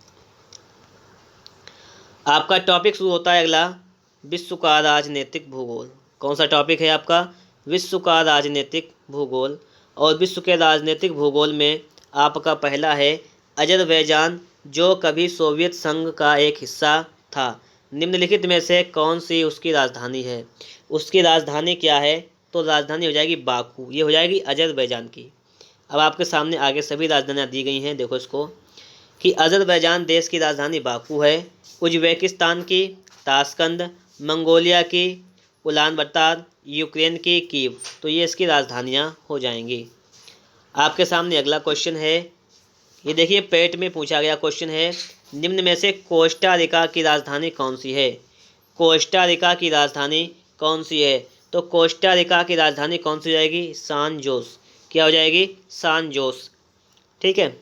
आपका टॉपिक शुरू होता है अगला, विश्व का राजनीतिक भूगोल। कौन सा टॉपिक है आपका? विश्व का राजनीतिक भूगोल। और विश्व के राजनीतिक भूगोल में आपका पहला है अजरबैजान, जो कभी सोवियत संघ का एक हिस्सा था। निम्नलिखित में से कौन सी उसकी राजधानी है? उसकी राजधानी क्या है? तो राजधानी हो जाएगी बाकू। ये हो जाएगी अजरबैजान की। अब आपके सामने आगे सभी राजधानियाँ दी गई हैं। देखो इसको कि अजरबैजान देश की राजधानी बाकू है, उज्बेकिस्तान की ताशकंद, मंगोलिया की उलान बटार, यूक्रेन की कीव। तो ये इसकी राजधानियाँ हो जाएंगी। आपके सामने अगला क्वेश्चन है, ये देखिए पेट में पूछा गया क्वेश्चन है, निम्न में से कोस्टा रिका की राजधानी कौन सी है। कोस्टा रिका की राजधानी कौन सी है? तो कोस्टा रिका की राजधानी कौन सी हो जाएगी? सान जोस। क्या हो जाएगी? सान जोस। ठीक है।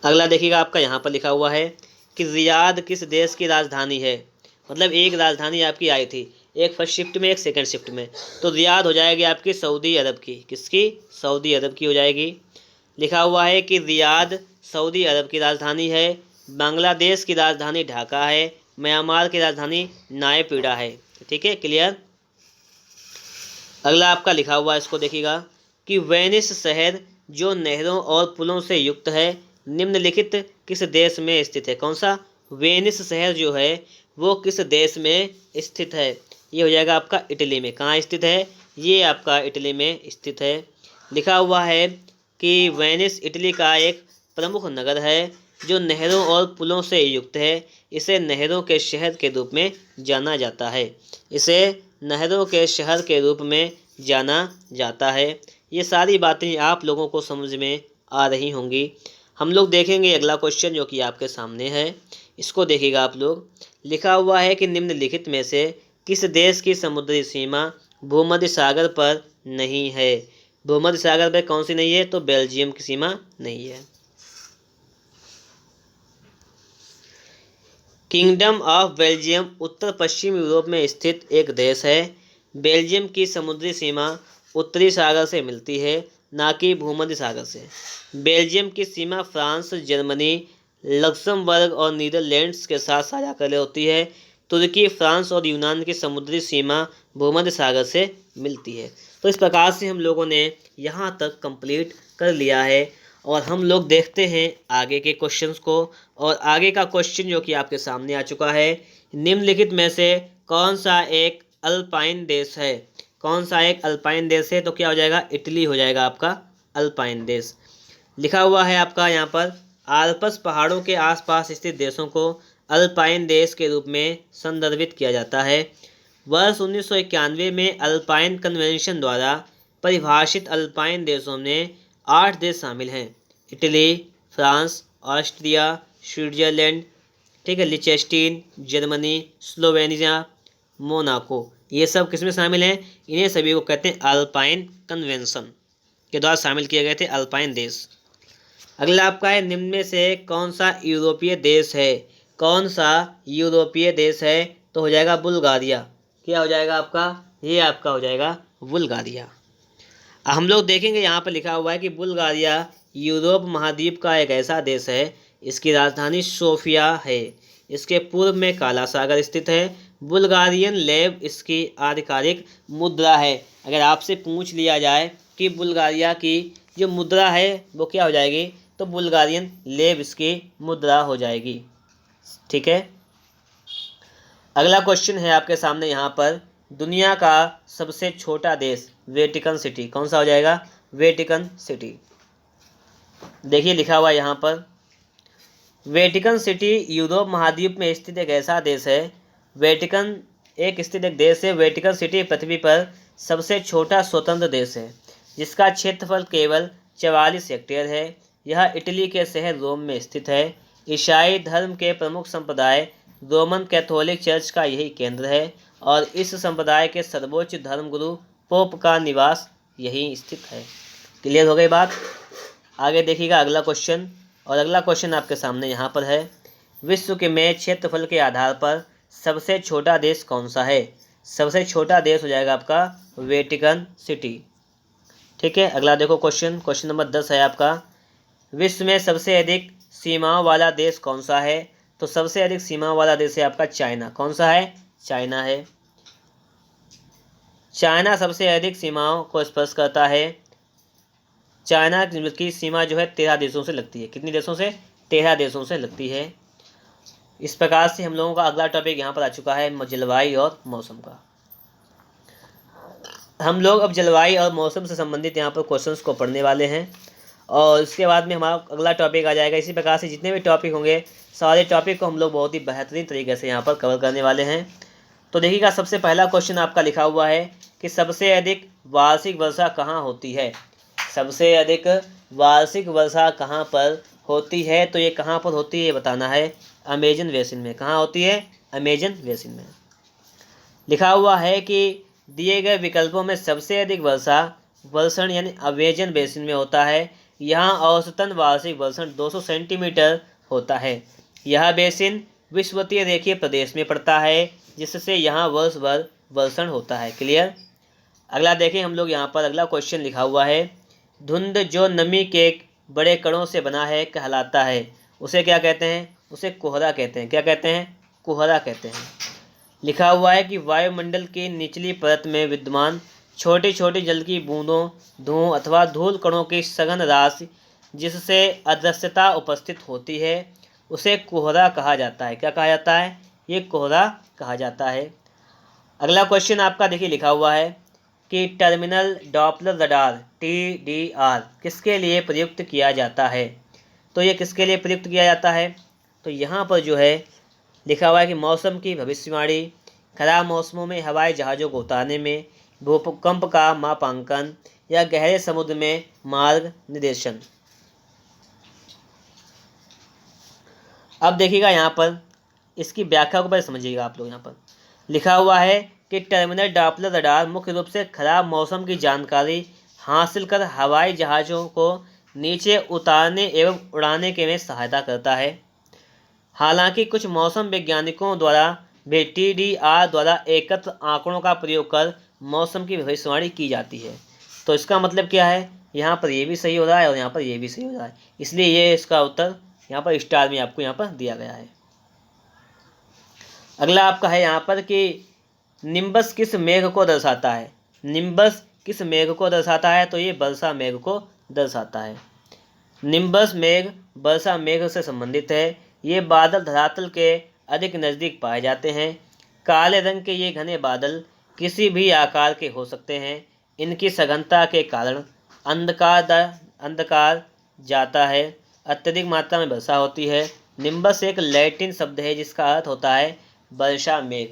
अगला देखिएगा, आपका यहाँ पर लिखा हुआ है कि रियाद किस देश की राजधानी है। मतलब एक राजधानी आपकी आई थी, एक फर्स्ट शिफ्ट में, एक सेकंड शिफ्ट में। तो रियाद हो जाएगी आपकी सऊदी अरब की। किसकी? सऊदी अरब की हो जाएगी। लिखा हुआ है कि रियाद सऊदी अरब की राजधानी है। बांग्लादेश की राजधानी ढाका है। म्यांमार की राजधानी नायपीड़ा है। ठीक है, क्लियर। अगला आपका लिखा हुआ है, इसको देखिएगा कि वेनिस शहर जो नहरों और पुलों से युक्त है, निम्नलिखित किस देश में स्थित है। कौन सा? वेनिस शहर जो है वो किस देश में स्थित है? ये हो जाएगा आपका इटली में। कहाँ स्थित है? ये आपका इटली में स्थित है। लिखा हुआ है कि वेनिस इटली का एक प्रमुख नगर है जो नहरों और पुलों से युक्त है। इसे नहरों के शहर के रूप में जाना जाता है। इसे नहरों के शहर के रूप में जाना जाता है। ये सारी बातें आप लोगों को समझ में आ रही होंगी। हम लोग देखेंगे अगला क्वेश्चन जो कि आपके सामने है, इसको देखिएगा आप लोग। लिखा हुआ है कि निम्नलिखित में से किस देश की समुद्री सीमा भूमध्य सागर पर नहीं है। भूमध्य सागर पर कौन सी नहीं है? तो बेल्जियम की सीमा नहीं है। Kingdom of Belgium Uttar Paschim Europe में स्थित एक देश है। बेल्जियम की समुद्री सीमा उत्तरी सागर से मिलती है, ना कि भूमध्य सागर से। बेल्जियम की सीमा फ्रांस, जर्मनी, लक्समबर्ग और नीदरलैंड्स के साथ साझा कर होती है। तुर्की, फ्रांस और यूनान की समुद्री सीमा भूमध्य सागर से मिलती है। तो इस प्रकार से हम लोगों ने यहाँ तक कंप्लीट कर लिया है और हम लोग देखते हैं आगे के क्वेश्चंस को। और आगे का क्वेश्चन जो कि आपके सामने आ चुका है, निम्नलिखित में से कौन सा एक अल्पाइन देश है? कौन सा एक अल्पाइन देश है? तो क्या हो जाएगा? इटली हो जाएगा आपका अल्पाइन देश। लिखा हुआ है आपका यहाँ पर, आल्प्स पहाड़ों के आसपास स्थित देशों को अल्पाइन देश के रूप में संदर्भित किया जाता है। वर्ष 1991 में अल्पाइन कन्वेंशन द्वारा परिभाषित अल्पाइन देशों में 8 देश शामिल हैं। इटली, फ्रांस, ऑस्ट्रिया, स्विट्जरलैंड, ठीक है, लिechtenstein, जर्मनी, स्लोवेनिया, मोनाको, ये सब किसमें शामिल हैं? इन्हें सभी को कहते हैं अल्पाइन कन्वेंशन के द्वारा शामिल किए गए थे अल्पाइन देश। अगला आपका है, निम्न में से कौन सा यूरोपीय देश है? कौन सा यूरोपीय देश है? तो हो जाएगा बुल्गारिया। क्या हो जाएगा आपका? ये आपका हो जाएगा बुल्गारिया। हम लोग देखेंगे यहाँ पर लिखा हुआ है कि बुल्गारिया यूरोप महाद्वीप का एक ऐसा देश है, इसकी राजधानी सोफिया है, इसके पूर्व में काला सागर स्थित है। बुल्गारियन लेव इसकी आधिकारिक मुद्रा है। अगर आपसे पूछ लिया जाए कि बुल्गारिया की जो मुद्रा है वो क्या हो जाएगी, तो बुल्गारियन लेव इसकी मुद्रा हो जाएगी। ठीक है, अगला क्वेश्चन है आपके सामने यहाँ पर, दुनिया का सबसे छोटा देश वेटिकन सिटी कौन सा हो जाएगा? Vatican city. देखिए लिखा हुआ यहाँ पर, वेटिकन सिटी यूरोप महाद्वीप में स्थित एक ऐसा देश है। वेटिकन एक स्थित एक देश है। वेटिकन सिटी पृथ्वी पर सबसे छोटा स्वतंत्र देश है, जिसका क्षेत्रफल केवल 44 हेक्टेयर है। यह इटली के शहर रोम में स्थित है। ईसाई धर्म के प्रमुख संप्रदाय रोमन कैथोलिक चर्च का यही केंद्र है और इस संप्रदाय के सर्वोच्च धर्मगुरु पोप का निवास यही स्थित है। क्लियर हो गई बात? आगे देखिएगा अगला क्वेश्चन, और अगला क्वेश्चन आपके सामने यहाँ पर है, विश्व के में क्षेत्रफल के आधार पर सबसे छोटा देश कौन सा है? सबसे छोटा देश हो जाएगा आपका वेटिकन सिटी। ठीक है, अगला देखो क्वेश्चन, क्वेश्चन नंबर 10 है आपका, विश्व में सबसे अधिक सीमाओं वाला देश कौन सा है? तो सबसे अधिक सीमाओं वाला देश है आपका चाइना। कौन सा है? चाइना है। चाइना सबसे अधिक सीमाओं को स्पर्श करता है। चाइना की सीमा जो है 13 देशों से लगती है। कितनी देशों से? 13 देशों से लगती है। इस प्रकार से हम लोगों का अगला टॉपिक यहाँ पर आ चुका है जलवायु और मौसम का। हम लोग अब जलवायु और मौसम से संबंधित यहाँ पर क्वेश्चंस को पढ़ने वाले हैं और इसके बाद में हमारा अगला टॉपिक आ जाएगा। इसी प्रकार से जितने भी टॉपिक होंगे सारे टॉपिक को हम लोग बहुत ही बेहतरीन तरीके से यहाँ पर कवर करने वाले हैं। तो देखिएगा, सबसे पहला क्वेश्चन आपका लिखा हुआ है कि सबसे अधिक वार्षिक वर्षा कहाँ होती है? सबसे अधिक वार्षिक वर्षा कहाँ पर होती है? तो ये कहाँ पर होती है ये बताना है। अमेजन बेसिन में। कहाँ होती है? अमेजन बेसिन में। लिखा हुआ है कि दिए गए विकल्पों में सबसे अधिक वर्षण यानी अमेजन बेसिन में होता है। यहाँ औसतन वार्षिक वर्षण 200 सेंटीमीटर होता है। यह बेसिन विषुवतीय रेखीय प्रदेश में पड़ता है, जिससे यहाँ वर्ष भर वर्षण होता है। क्लियर? अगला देखें हम लोग यहाँ पर अगला क्वेश्चन लिखा हुआ है, धुंध जो नमी के बड़े कणों से बना है कहलाता है, उसे क्या कहते हैं? उसे कोहरा कहते हैं। क्या कहते हैं? कोहरा कहते हैं। लिखा हुआ है कि वायुमंडल की निचली परत में विद्यमान छोटी छोटी जल की बूंदों, धुओं अथवा धूल कणों की सघन राशि जिससे अदृश्यता उपस्थित होती है, उसे कोहरा कहा जाता है। क्या कहा जाता है? ये कोहरा कहा जाता है। अगला क्वेश्चन आपका देखिए लिखा हुआ है कि टर्मिनल डॉपलर रडार TDR किसके लिए प्रयुक्त किया जाता है? तो ये किसके लिए प्रयुक्त किया जाता है? तो यहाँ पर जो है लिखा हुआ है कि मौसम की भविष्यवाणी, खराब मौसमों में हवाई जहाज़ों को उतारने में, भूकंप का मापांकन या गहरे समुद्र में मार्ग निर्देशन। अब देखिएगा यहाँ पर इसकी व्याख्या को पहले समझिएगा आप लोग। यहाँ पर लिखा हुआ है कि टर्मिनल डॉपलर रडार मुख्य रूप से खराब मौसम की जानकारी हासिल कर हवाई जहाज़ों को नीचे उतारने एवं उड़ाने के में सहायता करता है। हालांकि कुछ मौसम वैज्ञानिकों द्वारा भी TDR द्वारा एकत्र आंकड़ों का प्रयोग कर मौसम की भविष्यवाणी की जाती है। तो इसका मतलब क्या है? यहाँ पर ये भी सही हो रहा है और यहाँ पर ये भी सही हो रहा है, इसलिए ये इसका उत्तर यहाँ पर स्टार में आपको यहाँ पर दिया गया है। अगला आपका है यहाँ पर कि निम्बस किस मेघ को दर्शाता है। निम्बस किस मेघ को दर्शाता है, तो ये वर्षा मेघ को दर्शाता है। निम्बस मेघ वर्षा मेघ से संबंधित है। ये बादल धरातल के अधिक नज़दीक पाए जाते हैं। काले रंग के ये घने बादल किसी भी आकार के हो सकते हैं। इनकी सघनता के कारण अंधकार जाता है, अत्यधिक मात्रा में वर्षा होती है। निम्बस एक लैटिन शब्द है जिसका अर्थ होता है वर्षा मेघ।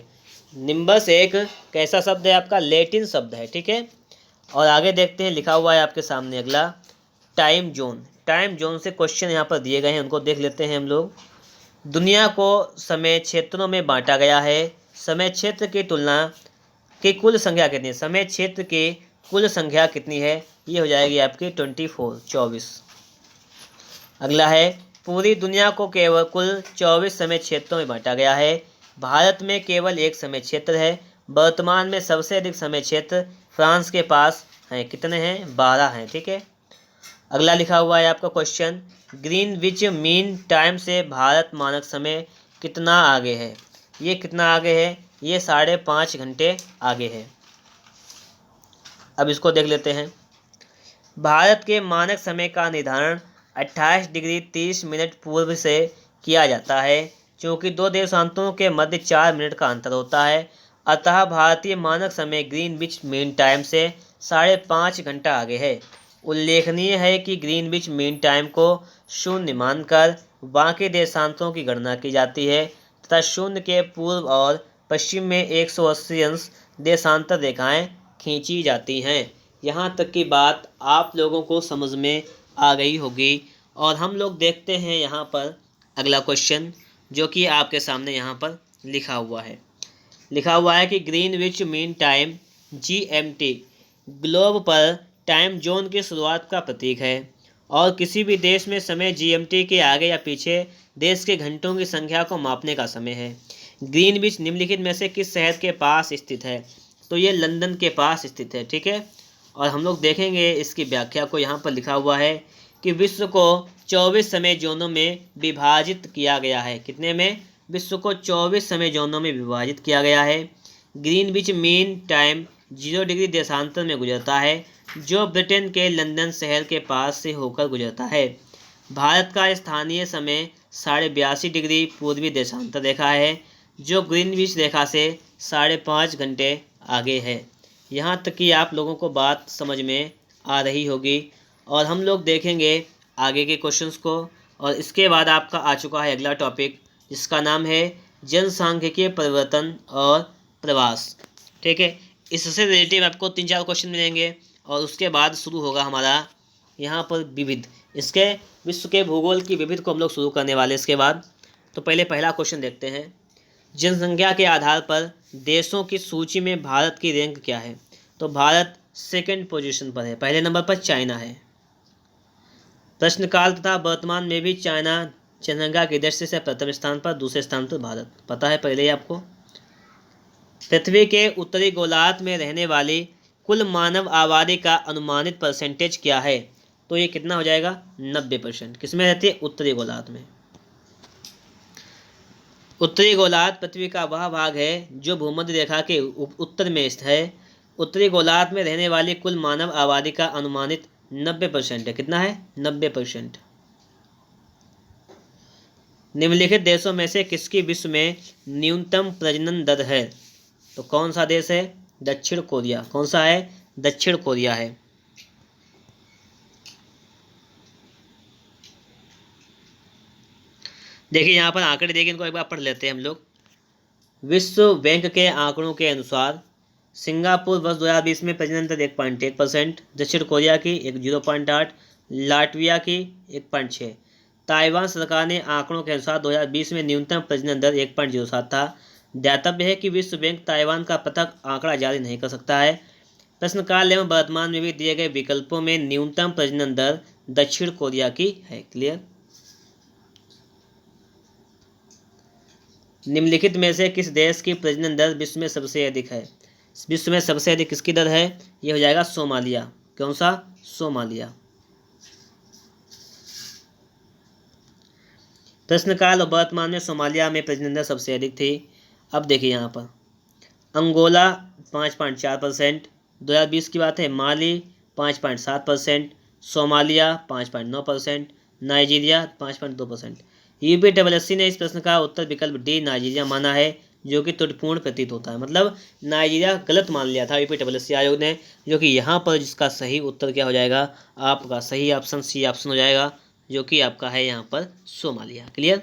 निम्बस एक कैसा शब्द है आपका, लैटिन शब्द है, ठीक है। और आगे देखते हैं, लिखा हुआ है आपके सामने अगला टाइम जोन। टाइम जोन से क्वेश्चन यहाँ पर दिए गए हैं, उनको देख लेते हैं हम लोग। दुनिया को समय क्षेत्रों में बांटा गया है। समय क्षेत्र की तुलना की कुल संख्या कितनी है, समय क्षेत्र की कुल संख्या कितनी है, ये हो जाएगी आपकी 24। अगला है पूरी दुनिया को केवल कुल 24 समय क्षेत्रों में बांटा गया है। भारत में केवल एक समय क्षेत्र है। वर्तमान में सबसे अधिक समय क्षेत्र फ्रांस के पास हैं, कितने हैं, 12 हैं, ठीक है। अगला लिखा हुआ है आपका क्वेश्चन, ग्रीनविच मीन टाइम से भारत मानक समय कितना आगे है। ये कितना आगे है, ये 5.5 घंटे आगे है। अब इसको देख लेते हैं। भारत के मानक समय का निर्धारण 28 डिग्री 30 मिनट पूर्व से किया जाता है। क्योंकि दो देशांतरों के मध्य 4 मिनट का अंतर होता है, अतः भारतीय मानक समय ग्रीनविच मीन टाइम से 5.5 घंटा आगे है। उल्लेखनीय है कि ग्रीनविच मीन टाइम को शून्य मानकर बाकी देशांतरों की गणना की जाती है तथा शून्य के पूर्व और पश्चिम में 180 अंश देशांतर रेखाएं खींची जाती हैं। यहाँ तक की बात आप लोगों को समझ में आ गई होगी। और हम लोग देखते हैं यहाँ पर अगला क्वेश्चन, जो कि आपके सामने यहाँ पर लिखा हुआ है। लिखा हुआ है कि Greenwich mean time GMT globe पर टाइम जोन की शुरुआत का प्रतीक है और किसी भी देश में समय GMT के आगे या पीछे देश के घंटों की संख्या को मापने का समय है। ग्रीनविच निम्नलिखित में से किस शहर के पास स्थित है, तो ये लंदन के पास स्थित है, ठीक है। और हम लोग देखेंगे इसकी व्याख्या को। यहाँ पर लिखा हुआ है कि विश्व को 24 समय जोनों में विभाजित किया गया है। कितने में, विश्व को 24 समय जोनों में विभाजित किया गया है। ग्रीनविच मीन टाइम 0 डिग्री देशांतर में गुजरता है, जो ब्रिटेन के लंदन शहर के पास से होकर गुजरता है। भारत का स्थानीय समय 82.5 डिग्री पूर्वी देशांतर रेखा है, जो ग्रीनविच रेखा से 5.5 घंटे आगे है। यहाँ तक कि आप लोगों को बात समझ में आ रही होगी। और हम लोग देखेंगे आगे के क्वेश्चंस को। और इसके बाद आपका आ चुका है अगला टॉपिक, जिसका नाम है जनसांख्यिकीय परिवर्तन और प्रवास, ठीक है। इससे रिलेटिव आपको 3-4 क्वेश्चन मिलेंगे और उसके बाद शुरू होगा हमारा यहाँ पर विविध। इसके विश्व के भूगोल की विविध को हम लोग शुरू करने वाले इसके बाद। तो पहले पहला क्वेश्चन देखते हैं, जनसंख्या के आधार पर देशों की सूची में भारत की रैंक क्या है। तो भारत 2nd पोजीशन पर है, पहले नंबर पर चाइना है। प्रश्नकाल तथा वर्तमान में भी चाइना जनसंख्या की दृष्टि से प्रथम स्थान पर, दूसरे स्थान पर भारत, पता है पहले ही आपको। पृथ्वी के उत्तरी गोलार्ध में रहने वाली कुल मानव आबादी का अनुमानित परसेंटेज क्या है, तो ये कितना हो जाएगा, 90%। किसमें रहती है, उत्तरी गोलार्ध में। उत्तरी गोलार्ध पृथ्वी का वह भाग है जो भूमध्य रेखा के उत्तर में स्थित है। उत्तरी गोलार्ध में रहने वाली कुल मानव आबादी का अनुमानित 90% है। कितना है, 90%। निम्नलिखित देशों में से किसकी विश्व में न्यूनतम प्रजनन दर है, तो कौन सा देश है, दक्षिण कोरिया। कौन सा है, दक्षिण कोरिया है। देखिए यहाँ पर आंकड़े देखिए, इनको एक बार पढ़ लेते हैं हम लोग। विश्व बैंक के आंकड़ों के अनुसार सिंगापुर वर्ष 2020 में प्रजनन दर 1.1%, दक्षिण कोरिया की 0.8, लाटविया की 1.6। ताइवान सरकार ने आंकड़ों के अनुसार 2020 में न्यूनतम प्रजनन दर 1.07 था। ध्यातव्य है कि विश्व बैंक ताइवान का पृथक आंकड़ा जारी नहीं कर सकता है। प्रश्नकाल एवं वर्तमान में भी दिए गए विकल्पों में न्यूनतम प्रजनन दर दक्षिण कोरिया की है। क्लियर। निम्नलिखित में से किस देश की प्रजनन दर विश्व में सबसे अधिक है। विश्व में सबसे अधिक किसकी दर है, ये हो जाएगा सोमालिया। कौन सा, सोमालिया। प्रश्नकाल और वर्तमान में सोमालिया में प्रजनन दर सबसे अधिक थी। अब देखिए यहाँ पर अंगोला 5.4%, 2020 की बात है। माली 5.7%, सोमालिया 5.9%, नाइजीरिया 5.2%। यूपीडब्ल्यूएससी ने इस प्रश्न का उत्तर विकल्प डी नाइजीरिया माना है, जो कि त्रुटिपूर्ण प्रतीत होता है। मतलब नाइजीरिया गलत मान लिया था यूपीडब्ल्यूएससी आयोग ने, जो कि यहाँ पर जिसका सही उत्तर क्या हो जाएगा, आपका सही ऑप्शन सी ऑप्शन हो जाएगा, जो कि आपका है यहाँ पर सोमालिया। क्लियर।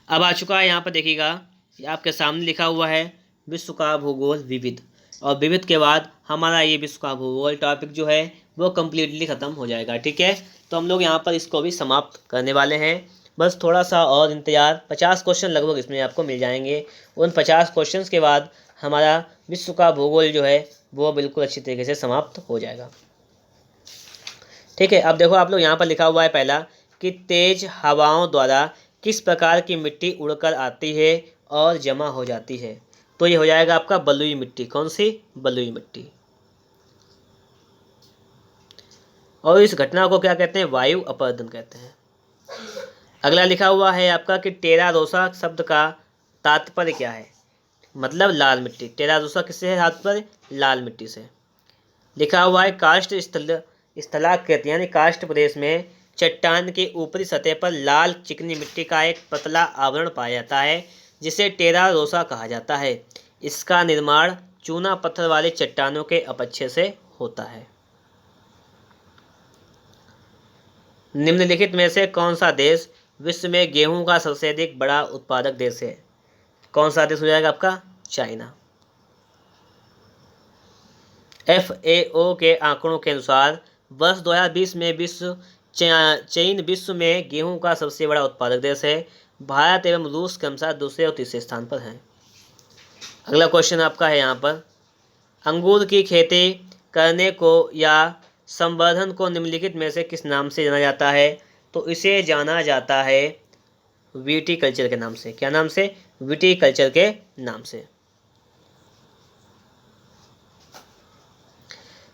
अब आ चुका है यहाँ पर देखिएगा, आपके सामने लिखा हुआ है विश्व का भूगोल विविध, और विविध के बाद हमारा ये विश्व का भूगोल टॉपिक जो है वो कम्प्लीटली ख़त्म हो जाएगा। ठीक है, तो हम लोग यहाँ पर इसको भी समाप्त करने वाले हैं। बस थोड़ा सा और इंतजार, 50 क्वेश्चन लगभग इसमें आपको मिल जाएंगे। उन 50 क्वेश्चंस के बाद हमारा विश्व का भूगोल जो है वो बिल्कुल अच्छी तरीके से समाप्त हो जाएगा। ठीक है, अब देखो आप लोग यहाँ पर लिखा हुआ है पहला कि तेज हवाओं द्वारा किस प्रकार की मिट्टी उड़कर आती है और जमा हो जाती है। तो ये हो जाएगा आपका बलुई मिट्टी। कौन सी? बलुई मिट्टी। और इस घटना को क्या कहते हैं? वायु अपरदन कहते हैं। अगला लिखा हुआ है आपका कि टेरा रोसा शब्द का तात्पर्य क्या है। मतलब लाल मिट्टी। टेरा रोसा किससे है तात्पर्य? लाल मिट्टी से। लिखा हुआ है काष्ठ स्थलाकृति यानी काष्ठ प्रदेश में चट्टान के ऊपरी सतह पर लाल चिकनी मिट्टी का एक पतला आवरण पाया जाता है, जिसे टेरा रोसा कहा जाता है। इसका निर्माण चूना पत्थर वाले चट्टानों के अपक्षय से होता है। निम्नलिखित में से कौन सा देश विश्व में गेहूं का सबसे अधिक बड़ा उत्पादक देश है? कौन सा देश हो जाएगा आपका? चाइना। FAO के आंकड़ों के अनुसार वर्ष 2020 में चीन विश्व में गेहूं का सबसे बड़ा उत्पादक देश है। भारत एवं रूस क्रमशः दूसरे और तीसरे स्थान पर हैं। अगला क्वेश्चन आपका है यहाँ पर, अंगूर की खेती करने को या संवर्धन को निम्नलिखित में से किस नाम से जाना जाता है? तो इसे जाना जाता है विटीकल्चर के नाम से। क्या नाम से? विटीकल्चर के नाम से।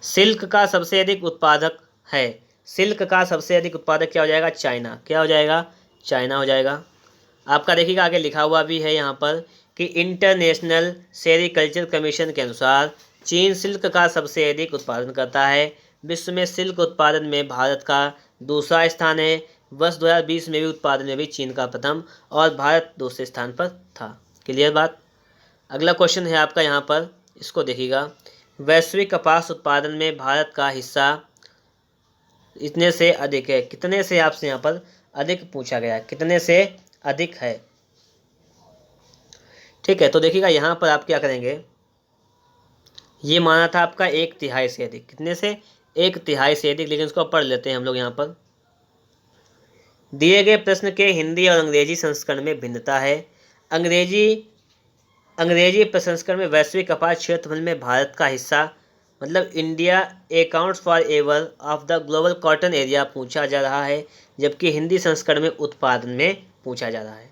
सिल्क का सबसे अधिक उत्पादक है। सिल्क का सबसे अधिक उत्पादक क्या हो जाएगा? चाइना। क्या हो जाएगा? चाइना हो जाएगा। आपका देखिएगा आगे लिखा हुआ भी है यहाँ पर कि इंटरनेशनल सेरीकल्चर कमीशन के अनुसार चीन सिल्क का सबसे अधिक उत्पादन करता है। विश्व में सिल्क उत्पादन में भारत का दूसरा स्थान है। वर्ष 2020 में भी उत्पादन में भी चीन का प्रथम और भारत दूसरे स्थान पर था। क्लियर बात। अगला क्वेश्चन है आपका यहाँ पर, इसको देखिएगा, वैश्विक कपास उत्पादन में भारत का हिस्सा इतने से अधिक है। कितने से आपसे यहाँ पर अधिक पूछा गया है, कितने से अधिक है। ठीक है, तो देखिएगा यहाँ पर आप क्या करेंगे, ये माना था आपका 1/3 से अधिक। कितने से? 1/3 से अधिक। लेकिन इसको पढ़ लेते हैं हम लोग यहाँ पर। दिए गए प्रश्न के हिंदी और अंग्रेजी संस्करण में भिन्नता है। अंग्रेजी प्रसंस्करण में वैश्विक कपास क्षेत्रफल में भारत का हिस्सा मतलब India accounts for ever of the global cotton area पूछा जा रहा है, जबकि हिंदी संस्करण में उत्पादन में पूछा जा रहा है।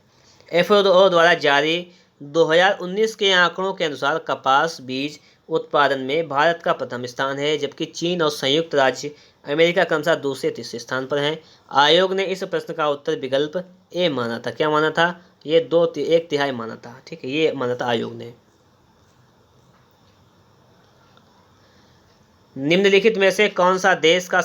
FAO द्वारा जारी 2019 के आंकड़ों के अनुसार कपास बीज उत्पादन में भारत का प्रथम स्थान है, जबकि चीन और संयुक्त राज्य अमेरिका क्रमशः दूसरे तीसरे स्थान पर हैं। आयोग ने इस प्रश्न का उत्तर विकल्प ए माना था। क्या माना था? ये 1/3 माना था। ठीक है, ये माना था आयोग ने। निम्नलिखित में से कौन सा देश का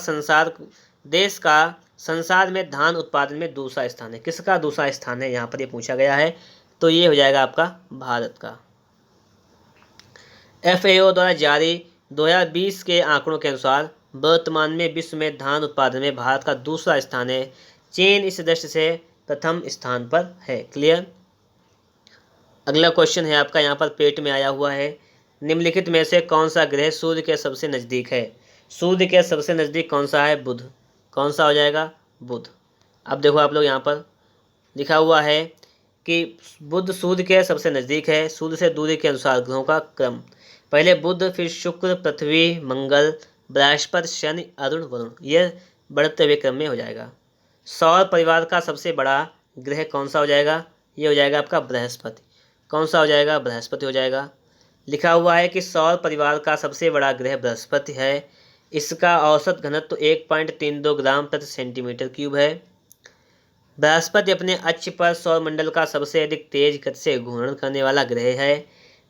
संसार में धान उत्पादन में दूसरा स्थान है? किसका दूसरा स्थान है यहाँ पर ये पूछा गया है। तो ये हो जाएगा आपका भारत का। FAO द्वारा जारी 2020 के आंकड़ों के अनुसार वर्तमान में विश्व में धान उत्पादन में भारत का दूसरा स्थान है। चीन इस दृष्टि से प्रथम स्थान पर है। क्लियर। अगला क्वेश्चन है आपका यहाँ पर पेट में आया हुआ है, निम्नलिखित में से कौन सा ग्रह सूर्य के सबसे नज़दीक है? सूर्य के सबसे नज़दीक कौन सा है? बुध। कौन सा हो जाएगा? बुध। अब देखो आप लोग यहाँ पर लिखा हुआ है कि बुध सूर्य के सबसे नज़दीक है। सूर्य से दूरी के अनुसार ग्रहों का क्रम, पहले बुध, फिर शुक्र, पृथ्वी, मंगल, बृहस्पति, शनि, अरुण, वरुण, यह बढ़ते हुए क्रम में हो जाएगा। सौर परिवार का सबसे बड़ा ग्रह कौन सा हो जाएगा? ये हो जाएगा आपका बृहस्पति। कौन सा हो जाएगा? बृहस्पति हो जाएगा। लिखा हुआ है कि सौर परिवार का सबसे बड़ा ग्रह बृहस्पति है। इसका औसत घनत्व 1.32 ग्राम प्रति सेंटीमीटर क्यूब है। बृहस्पति अपने अक्ष पर सौरमंडल का सबसे अधिक तेज गति से घूर्णन करने वाला ग्रह है।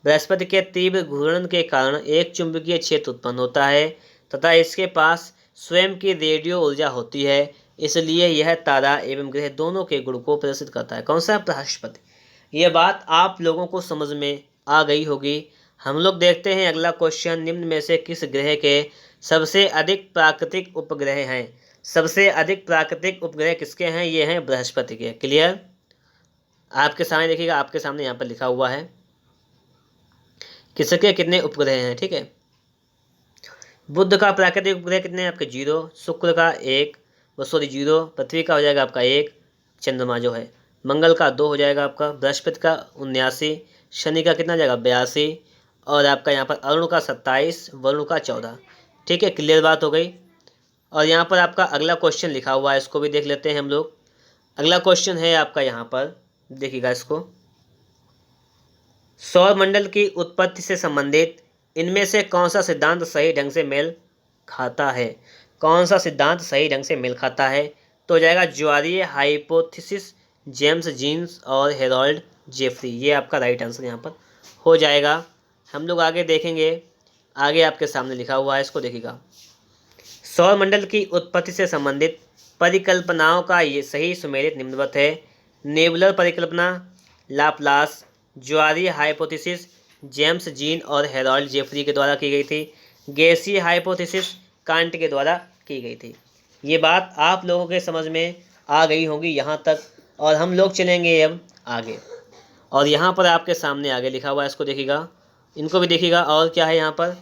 बृहस्पति के तीव्र घूर्णन के कारण एक चुंबकीय क्षेत्र उत्पन्न होता है तथा इसके पास स्वयं की रेडियो ऊर्जा होती है, इसलिए यह तारा एवं ग्रह दोनों के गुण को प्रदर्शित करता है। कौन सा? बृहस्पति। यह बात आप लोगों को समझ में आ गई होगी। हम लोग देखते हैं अगला क्वेश्चन, निम्न में से किस ग्रह के सबसे अधिक प्राकृतिक उपग्रह हैं? सबसे अधिक प्राकृतिक उपग्रह किसके हैं? ये हैं बृहस्पति के। क्लियर? आपके सामने देखिएगा, आपके सामने यहाँ पर लिखा हुआ है किसके कितने उपग्रह हैं। ठीक है, बुध का प्राकृतिक उपग्रह कितने हैं आपके? 0। शुक्र का 1, 0। पृथ्वी का हो जाएगा आपका 1, चंद्रमा जो है। मंगल का 2 हो जाएगा आपका। बृहस्पति का 79। शनि का कितना हो जाएगा? 82। और आपका यहाँ पर अरुण का 27, वरुण का 14। ठीक है, क्लियर बात हो गई। और यहाँ पर आपका अगला क्वेश्चन लिखा हुआ है, इसको भी देख लेते हैं हम लोग। अगला क्वेश्चन है आपका यहाँ पर, देखिएगा इसको। सौरमंडल की उत्पत्ति से संबंधित इनमें से कौन सा सिद्धांत सही ढंग से मेल खाता है? कौन सा सिद्धांत सही ढंग से मेल खाता है? तो हो जाएगा ज्वारीय हाइपोथेसिस, जेम्स जीन्स और हेरोल्ड जेफरी। ये आपका राइट आंसर यहाँ पर हो जाएगा। हम लोग आगे देखेंगे, आगे आपके सामने लिखा हुआ है, इसको देखिएगा। सौरमंडल की उत्पत्ति से संबंधित परिकल्पनाओं का ये सही सुमेलित निम्नवत है। नेबुलर परिकल्पना लाप्लास, ज्वारीय हाइपोथेसिस जेम्स जीन और हेरोल्ड जेफरी के द्वारा की गई थी। गैसीय हाइपोथेसिस कांट के द्वारा की गई थी। ये बात आप लोगों के समझ में आ गई होगी यहाँ तक। और हम लोग चलेंगे अब आगे, और यहाँ पर आपके सामने आगे लिखा हुआ है, इसको देखिएगा, इनको भी देखिएगा। और क्या है यहाँ पर?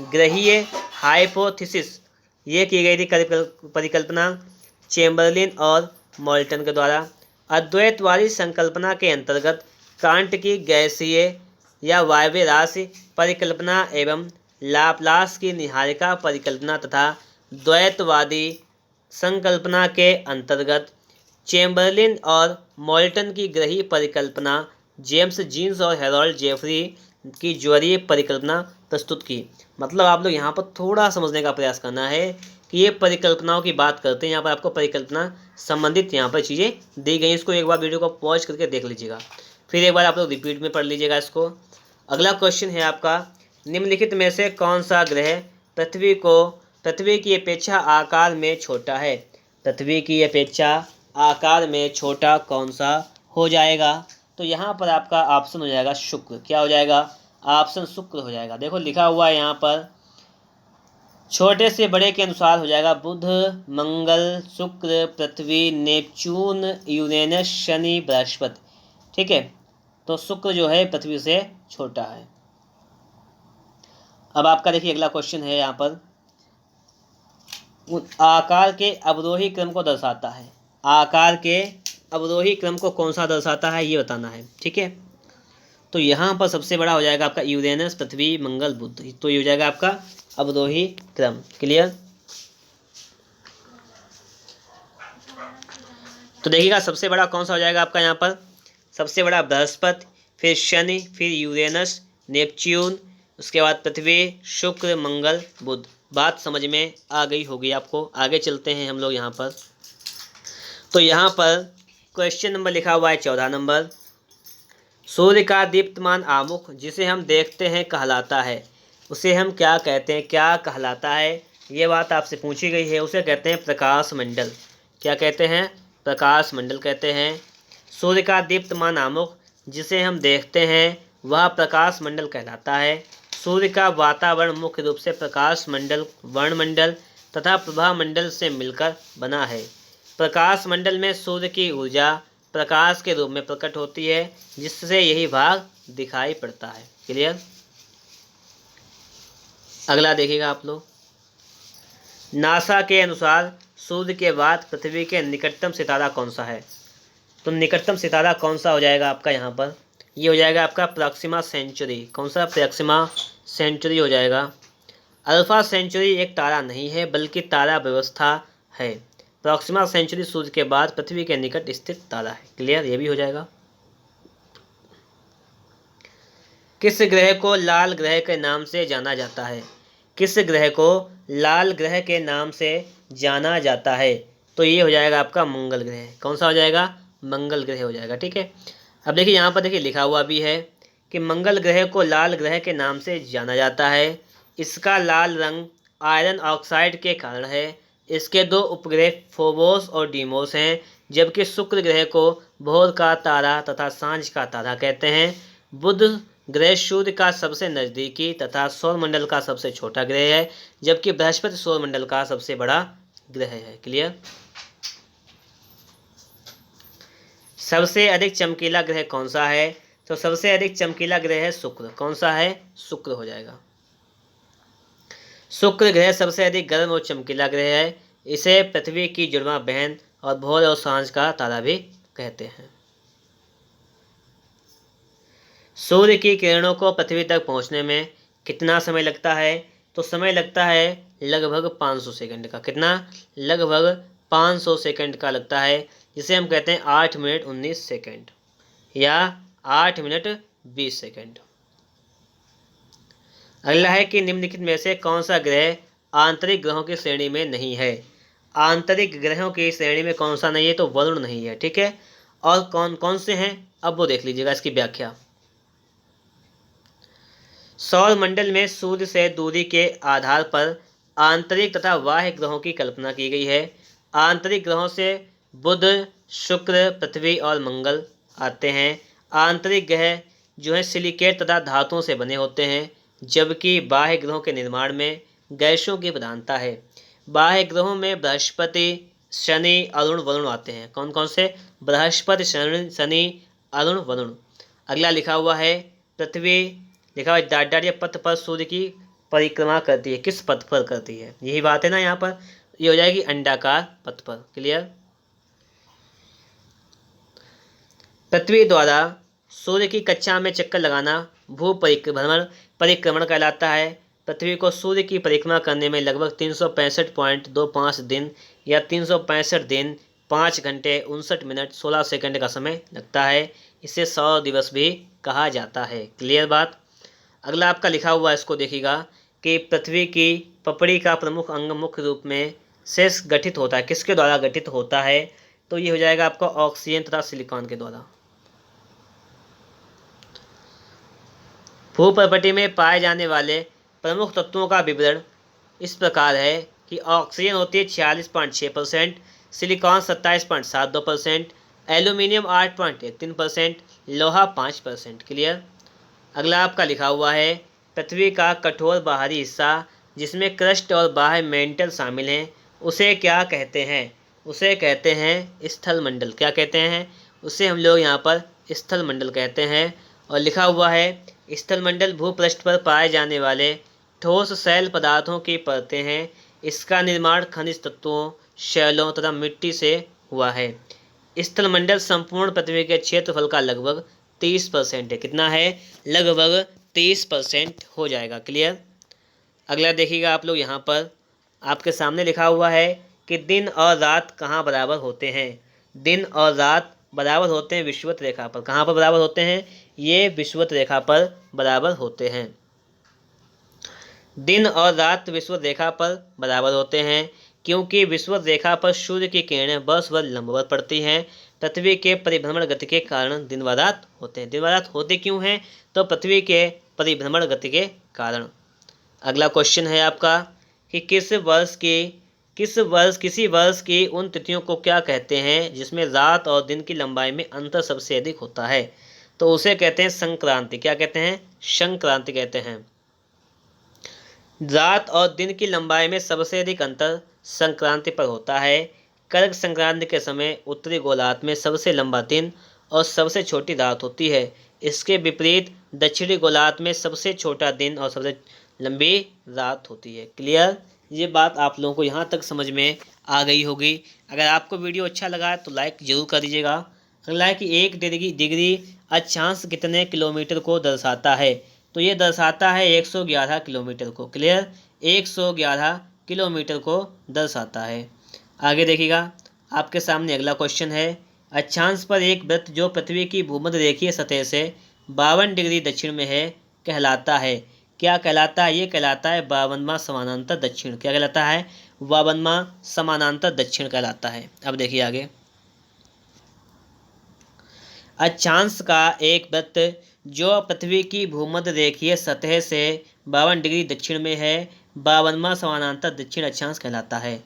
ग्रहीय हाइपोथेसिस ये की गई थी परिकल्पना चेम्बरलिन और मोल्टन के द्वारा। अद्वैतवादी संकल्पना के अंतर्गत कांट की गैसीय या वायव्य राशि परिकल्पना एवं लाप्लास की निहारिका परिकल्पना तथा द्वैतवादी संकल्पना के अंतर्गत चेम्बरलिन और मोल्टन की ग्रही परिकल्पना जेम्स जीन्स और हेरोल्ड जेफरी की ज्वारीय परिकल्पना प्रस्तुत की। मतलब आप लोग यहाँ पर थोड़ा समझने का प्रयास करना है कि ये परिकल्पनाओं की बात करते हैं। यहाँ पर आपको परिकल्पना संबंधित यहाँ पर चीज़ें दी गई। इसको एक बार वीडियो को पॉज करके देख लीजिएगा, फिर एक बार आप लोग रिपीट में पढ़ लीजिएगा इसको। अगला क्वेश्चन है आपका, निम्नलिखित में से कौन सा ग्रह पृथ्वी की अपेक्षा आकार में छोटा है? पृथ्वी की अपेक्षा आकार में छोटा कौन सा हो जाएगा? तो यहाँ पर आपका ऑप्शन हो जाएगा शुक्र। क्या हो जाएगा? ऑप्शन शुक्र हो जाएगा। देखो लिखा हुआ है यहाँ पर, छोटे से बड़े के अनुसार हो जाएगा बुध, मंगल, शुक्र, पृथ्वी, नेपच्यून, यूरेनस, शनि, बृहस्पति। ठीक है, तो शुक्र जो है पृथ्वी से छोटा है। अब आपका देखिए अगला क्वेश्चन है यहाँ पर, आकार के अवरोही क्रम को दर्शाता है। आकार के अवरोही क्रम को कौन सा दर्शाता है ये बताना है। ठीक है, तो यहाँ पर सबसे बड़ा हो जाएगा आपका यूरेनस, पृथ्वी, मंगल, बुध। तो ये हो जाएगा आपका अवरोही क्रम। क्लियर? तो देखिएगा सबसे बड़ा कौन सा हो जाएगा आपका यहाँ पर? सबसे बड़ा बृहस्पति, फिर शनि, फिर यूरेनस, नेपच्यून, उसके बाद पृथ्वी, शुक्र, मंगल, बुध। बात समझ में आ गई होगी आपको। आगे चलते हैं हम लोग यहाँ पर। तो यहाँ पर क्वेश्चन नंबर लिखा हुआ है 14 नंबर, सूर्य का दीप्तमान आमुख जिसे हम देखते हैं कहलाता है, उसे हम क्या कहते हैं? क्या कहलाता है? ये बात आपसे पूछी गई है। उसे कहते हैं प्रकाश मंडल। क्या कहते हैं? प्रकाश मंडल कहते हैं। सूर्य का दीप्तमान आमुख जिसे हम देखते हैं वह प्रकाश मंडल कहलाता है। सूर्य का वातावरण मुख्य रूप से प्रकाश मंडल, वर्णमंडल तथा प्रभा मंडल से मिलकर बना है। प्रकाश मंडल में सूर्य की ऊर्जा प्रकाश के रूप में प्रकट होती है, जिससे यही भाग दिखाई पड़ता है। क्लियर? अगला देखिएगा आप लोग, नासा के अनुसार सूर्य के बाद पृथ्वी के निकटतम सितारा कौन सा है? तो निकटतम सितारा कौन सा हो जाएगा आपका यहाँ पर? ये हो जाएगा आपका प्रॉक्सिमा सेंचुरी। कौन सा? प्रॉक्सिमा सेंचुरी हो जाएगा। अल्फा सेंचुरी एक तारा नहीं है बल्कि तारा व्यवस्था है। प्रॉक्सिमा सेंचुरी सूर्य के बाद पृथ्वी के निकट स्थित तारा है। क्लियर? ये भी हो जाएगा। किस ग्रह को लाल ग्रह के नाम से जाना जाता है? किस ग्रह को लाल ग्रह के नाम से जाना जाता है? तो ये हो जाएगा आपका मंगल ग्रह। कौन सा हो जाएगा? मंगल ग्रह हो जाएगा। ठीक है, अब देखिए यहाँ पर देखिए लिखा हुआ भी है कि मंगल ग्रह को लाल ग्रह के नाम से जाना जाता है। इसका लाल रंग आयरन ऑक्साइड के कारण है। इसके दो उपग्रह फोबोस और डीमोस हैं, जबकि शुक्र ग्रह को भोर का तारा तथा सांझ का तारा कहते हैं। बुध ग्रह सूर्य का सबसे नज़दीकी तथा सौरमंडल का सबसे छोटा ग्रह है, जबकि बृहस्पति सौरमंडल का सबसे बड़ा ग्रह है। क्लियर? सबसे अधिक चमकीला ग्रह कौन सा है? तो सबसे अधिक चमकीला ग्रह है शुक्र। कौन सा है? शुक्र हो जाएगा। शुक्र ग्रह सबसे अधिक गर्म और चमकीला ग्रह है। इसे पृथ्वी की जुड़वा बहन और भोर और सांझ का तारा भी कहते हैं। सूर्य की किरणों को पृथ्वी तक पहुंचने में कितना समय लगता है? तो समय लगता है लगभग 500 सेकंड का। कितना? लगभग 500 सेकंड का लगता है, जिसे हम कहते हैं 8 मिनट 19 सेकंड या 8 मिनट 20 सेकंड। अगला है कि निम्नलिखित में से कौन सा ग्रह आंतरिक ग्रहों की श्रेणी में नहीं है? आंतरिक ग्रहों की श्रेणी में कौन सा नहीं है? तो वरुण नहीं है। ठीक है, और कौन कौन से हैं अब वो देख लीजिएगा इसकी व्याख्या। सौर मंडल में सूर्य से दूरी के आधार पर आंतरिक तथा बाह्य ग्रहों की कल्पना की गई है। आंतरिक ग्रहों से बुध, शुक्र, पृथ्वी और मंगल आते हैं। आंतरिक ग्रह जो है सिलिकेट तथा धातुओं से बने होते हैं, जबकि बाह्य ग्रहों के निर्माण में गैसों की प्रधानता है। बाह्य ग्रहों में बृहस्पति, शनि, अरुण, वरुण आते हैं। कौन कौन से? बृहस्पति, शनि, अरुण, वरुण। अगला लिखा हुआ है पृथ्वी, लिखा हुआ है दार्ढ्य पथ पर सूर्य की परिक्रमा करती है। किस पथ पर करती है? यही बात है ना यहाँ पर, ये हो जाएगी अंडाकार पथ पर। क्लियर? पृथ्वी द्वारा सूर्य की कक्षा में चक्कर लगाना भू परिक्रमण कहलाता है। पृथ्वी को सूर्य की परिक्रमा करने में लगभग 365.25 दिन या 365 दिन 5 घंटे 59 मिनट 16 सेकंड का समय लगता है। इसे सौर दिवस भी कहा जाता है। क्लियर बात? अगला आपका लिखा हुआ है, इसको देखिएगा कि पृथ्वी की पपड़ी का प्रमुख अंग मुख्य रूप में से गठित होता है। किसके द्वारा गठित होता है? तो ये हो जाएगा आपका ऑक्सीजन तथा सिलिकॉन के द्वारा। भूप्रपटी में पाए जाने वाले प्रमुख तत्वों का विवरण इस प्रकार है कि ऑक्सीजन होती है 46.6%, सिलिकॉन 27.72%, एल्यूमिनियम 8.13%, लोहा 5%। क्लियर? अगला आपका लिखा हुआ है पृथ्वी का कठोर बाहरी हिस्सा जिसमें क्रस्ट और बाह्य मेंटल शामिल हैं, उसे क्या कहते हैं? उसे कहते हैं स्थल मंडल। क्या कहते हैं? उसे हम लोग यहाँ पर स्थल मंडल कहते हैं। और लिखा हुआ है स्थल मंडल भूपृष्ठ पर पाए जाने वाले ठोस सैल पदार्थों की परतें हैं। इसका निर्माण खनिज तत्वों, शैलों तथा मिट्टी से हुआ है। स्थल मंडल संपूर्ण पृथ्वी के क्षेत्रफल का लगभग 30% है। कितना है? लगभग 30% हो जाएगा। क्लियर? अगला देखिएगा आप लोग, यहाँ पर आपके सामने लिखा हुआ है कि दिन और रात कहाँ बराबर होते हैं? दिन और रात बराबर होते हैं विषुवत रेखा पर। कहाँ पर बराबर होते हैं? ये विषुवत रेखा पर बराबर होते हैं। दिन और रात विषुवत रेखा पर बराबर होते हैं क्योंकि विषुवत रेखा पर सूर्य की किरणें वर्ष भर लंबवत पड़ती हैं। पृथ्वी के परिभ्रमण गति के कारण दिन व रात होते हैं। दिन व रात होते क्यों हैं? तो पृथ्वी के परिभ्रमण गति के कारण। अगला क्वेश्चन है आपका कि किसी वर्ष की उन तिथियों को क्या कहते हैं जिसमें रात और दिन की लंबाई में अंतर सबसे अधिक होता है? तो उसे कहते हैं संक्रांति। क्या कहते हैं? संक्रांति कहते हैं। रात और दिन की लंबाई में सबसे अधिक अंतर संक्रांति पर होता है। कर्क संक्रांति के समय उत्तरी गोलार्ध में सबसे लंबा दिन और सबसे छोटी रात होती है। इसके विपरीत दक्षिणी गोलार्ध में सबसे छोटा दिन और सबसे लंबी रात होती है। क्लियर? ये बात आप लोगों को यहाँ तक समझ में आ गई होगी। अगर आपको वीडियो अच्छा लगा तो लाइक ज़रूर कर दीजिएगा। अगला है कि 1 डिग्री अक्षांश कितने किलोमीटर को दर्शाता है? तो ये दर्शाता है 111 किलोमीटर को। क्लियर? 111 किलोमीटर को दर्शाता है। आगे देखिएगा, आपके सामने अगला क्वेश्चन है। अक्षांश पर एक वृत्त जो पृथ्वी की भूमध्य रेखीय सतह से 52 डिग्री दक्षिण में है कहलाता है। क्या कहलाता है? ये कहलाता है 52वां समानांतर दक्षिण। क्या कहलाता है? 52वां समानांतर दक्षिण कहलाता है। अब देखिए आगे, अक्षांश का एक वृत्त जो पृथ्वी की भूमध्य रेखीय सतह से 52 डिग्री दक्षिण में है 52वां समानांतर दक्षिण अक्षांश कहलाता है।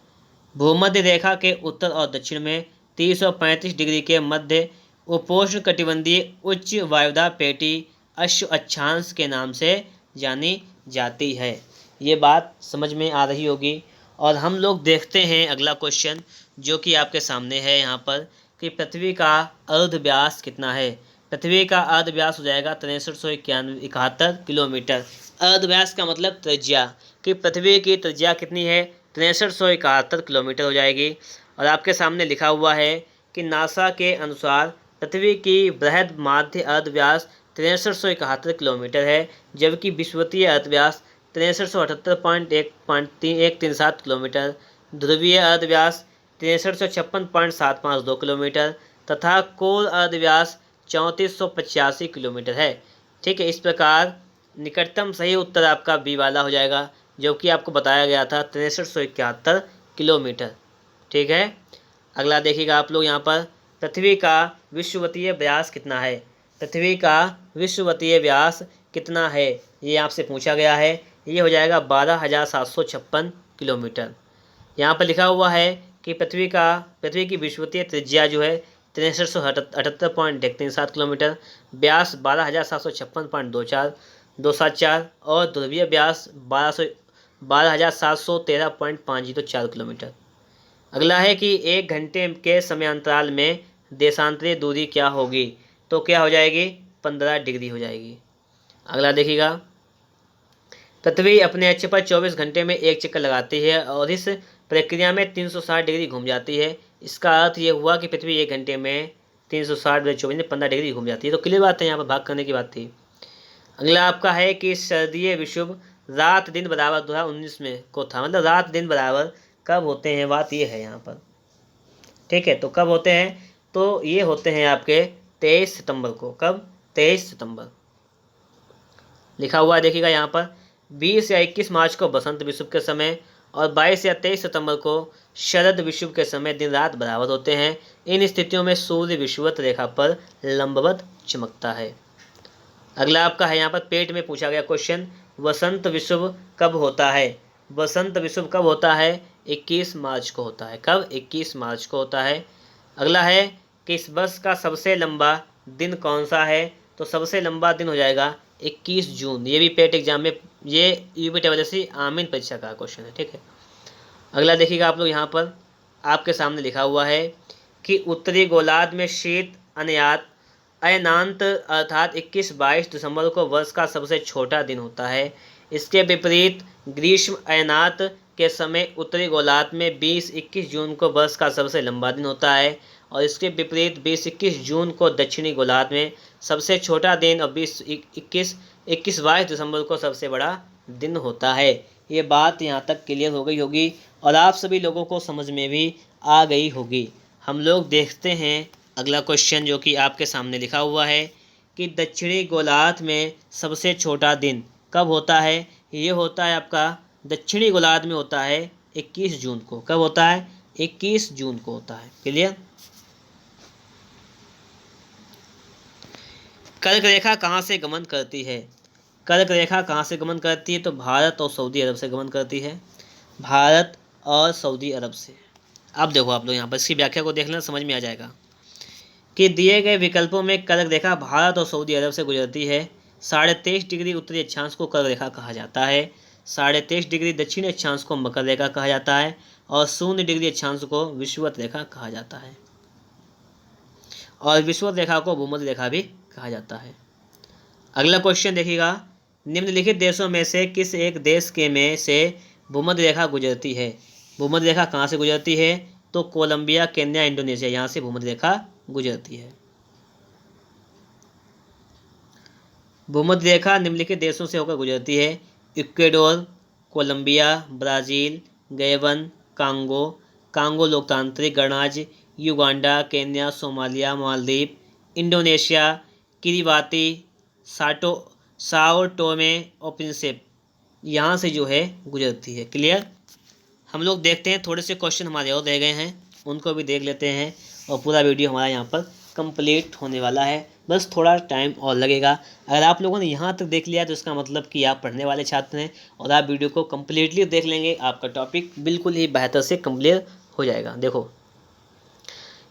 भूमध्य रेखा के उत्तर और दक्षिण में 335 डिग्री के मध्य उपोष्ण कटिबंधीय उच्च वायुदाब पेटी अश्व अक्षांश के नाम से जानी जाती है। ये बात समझ में आ रही होगी। और हम लोग देखते हैं अगला क्वेश्चन जो कि आपके सामने है यहाँ पर, कि पृथ्वी का अर्ध व्यास कितना है। पृथ्वी का अर्ध व्यास हो जाएगा 6371 किलोमीटर। अर्ध व्यास का मतलब त्रिज्या, कि पृथ्वी की त्रिज्या कितनी है? 6371 किलोमीटर हो जाएगी। और आपके सामने लिखा हुआ है कि नासा के अनुसार पृथ्वी की बृहद माध्य अर्ध व्यास 6371 किलोमीटर है, जबकि विषुवतीय अर्ध व्यास 6378.137 किलोमीटर, ध्रुवीय अर्ध व्यास 6356.752 किलोमीटर तथा कोर अर्ध व्यास 3485 किलोमीटर है। ठीक है, इस प्रकार निकटतम सही उत्तर आपका बी वाला हो जाएगा, जो कि आपको बताया गया था 6371 किलोमीटर। ठीक है, अगला देखिएगा आप लोग यहाँ पर, पृथ्वी का विषुवतीय व्यास कितना है। पृथ्वी का विषुवतीय व्यास कितना है ये आपसे पूछा गया है। ये हो जाएगा 12,756 किलोमीटर। यहाँ पर लिखा हुआ है कि पृथ्वी की विषुवतीय त्रिज्या जो है 6378.137 किलोमीटर, व्यास 12,756.274 और ध्रुवीय व्यास 12,713.504 किलोमीटर। अगला है कि 1 घंटे के समयांतराल में देशांतरीय दूरी क्या होगी? तो क्या हो जाएगी? 15 डिग्री हो जाएगी। अगला देखिएगा, पृथ्वी अपने अक्ष पर 24 घंटे में एक चक्कर लगाती है और इस प्रक्रिया में 360 डिग्री घूम जाती है। इसका अर्थ ये हुआ कि पृथ्वी 1 घंटे में 360/24 में 15 डिग्री घूम जाती है। तो क्लियर बात है, यहाँ पर भाग करने की बात थी। अगला आपका है कि शरदीय विषुव रात दिन बराबर 2019 में को था, मतलब रात दिन बराबर कब होते हैं, बात ये है यहाँ पर। ठीक है, तो कब होते हैं? तो ये होते हैं आपके 23 सितंबर को। कब? 23 सितंबर लिखा हुआ है, देखिएगा यहाँ पर। 20 या 21 मार्च को बसंत विषुव के समय और 22 या 23 सितंबर को शरद विषुव के समय दिन रात बराबर होते हैं। इन स्थितियों में सूर्य विषुवत रेखा पर लंबवत चमकता है। अगला आपका है यहाँ पर, पेट में पूछा गया क्वेश्चन, वसंत विषुव कब होता है? वसंत विषुव कब होता है? 21 मार्च को होता है। कब? 21 मार्च को होता है। अगला है कि इस वर्ष का सबसे लंबा दिन कौन सा है? तो सबसे लंबा दिन हो जाएगा 21 जून। ये भी पेट एग्जाम में, ये UPSC आमीन परीक्षा का क्वेश्चन है। ठीक है, अगला देखिएगा आप लोग, यहाँ पर आपके सामने लिखा हुआ है कि उत्तरी गोलार्ध में शीत अयनांत अर्थात 21-22 दिसंबर को वर्ष का सबसे छोटा दिन होता है। इसके विपरीत ग्रीष्म अयनांत के समय उत्तरी गोलार्ध में 20-21 जून को वर्ष का सबसे लंबा दिन होता है और इसके विपरीत 20-21 जून को दक्षिणी गोलार्ध में सबसे छोटा दिन और 21-22 दिसंबर को सबसे बड़ा दिन होता है। ये बात यहाँ तक क्लियर हो गई होगी और आप सभी लोगों को समझ में भी आ गई होगी। हम लोग देखते हैं अगला क्वेश्चन जो कि आपके सामने लिखा हुआ है कि दक्षिणी गोलार्ध में सबसे छोटा दिन कब होता है? ये होता है आपका दक्षिणी गोलार्ध में होता है 21 जून को। कब होता है? 21 जून को होता है। क्लियर? कर्क रेखा कहाँ से गमन करती है? कर्क रेखा कहाँ से गमन करती है? तो भारत और सऊदी अरब से गमन करती है। भारत और सऊदी अरब से। अब देखो आप लोग यहाँ पर इसकी व्याख्या को देख लेना, समझ में आ जाएगा कि दिए गए विकल्पों में कर्क रेखा भारत और सऊदी अरब से गुजरती है। 23.5 डिग्री उत्तरी अक्षांश को कर्क रेखा कहा जाता है। 23.5 डिग्री दक्षिणी अक्षांश को मकर रेखा कहा जाता है और 0 डिग्री अक्षांश को विषुवत रेखा कहा जाता है और विषुवत रेखा को भूमध्य रेखा भी कहा जाता है। अगला क्वेश्चन देखिएगा, निम्नलिखित देशों में से किस एक देश के में से भूमध्य रेखा गुजरती है? भूमध्य रेखा कहाँ से गुजरती है? तो कोलंबिया, केन्या, इंडोनेशिया, यहाँ से भूमध्य रेखा गुजरती है। भूमध्य रेखा निम्नलिखित देशों से होकर गुजरती है: Ecuador, Colombia, Brazil, Gabon, Congo लोकतांत्रिक गणराज्य, Uganda, Kenya, Somalia, Maldives, Indonesia, Kiribati, Sao Tome और प्रिंसिप यहाँ से जो है गुजरती है। क्लियर। हम लोग देखते हैं, थोड़े से क्वेश्चन हमारे और रह गए हैं, उनको भी देख लेते हैं और पूरा वीडियो हमारा यहाँ पर कंप्लीट होने वाला है। बस थोड़ा टाइम और लगेगा। अगर आप लोगों ने यहाँ तक देख लिया तो इसका मतलब कि आप पढ़ने वाले छात्र हैं और आप वीडियो को कम्प्लीटली देख लेंगे, आपका टॉपिक बिल्कुल ही बेहतर से क्लियर हो जाएगा। देखो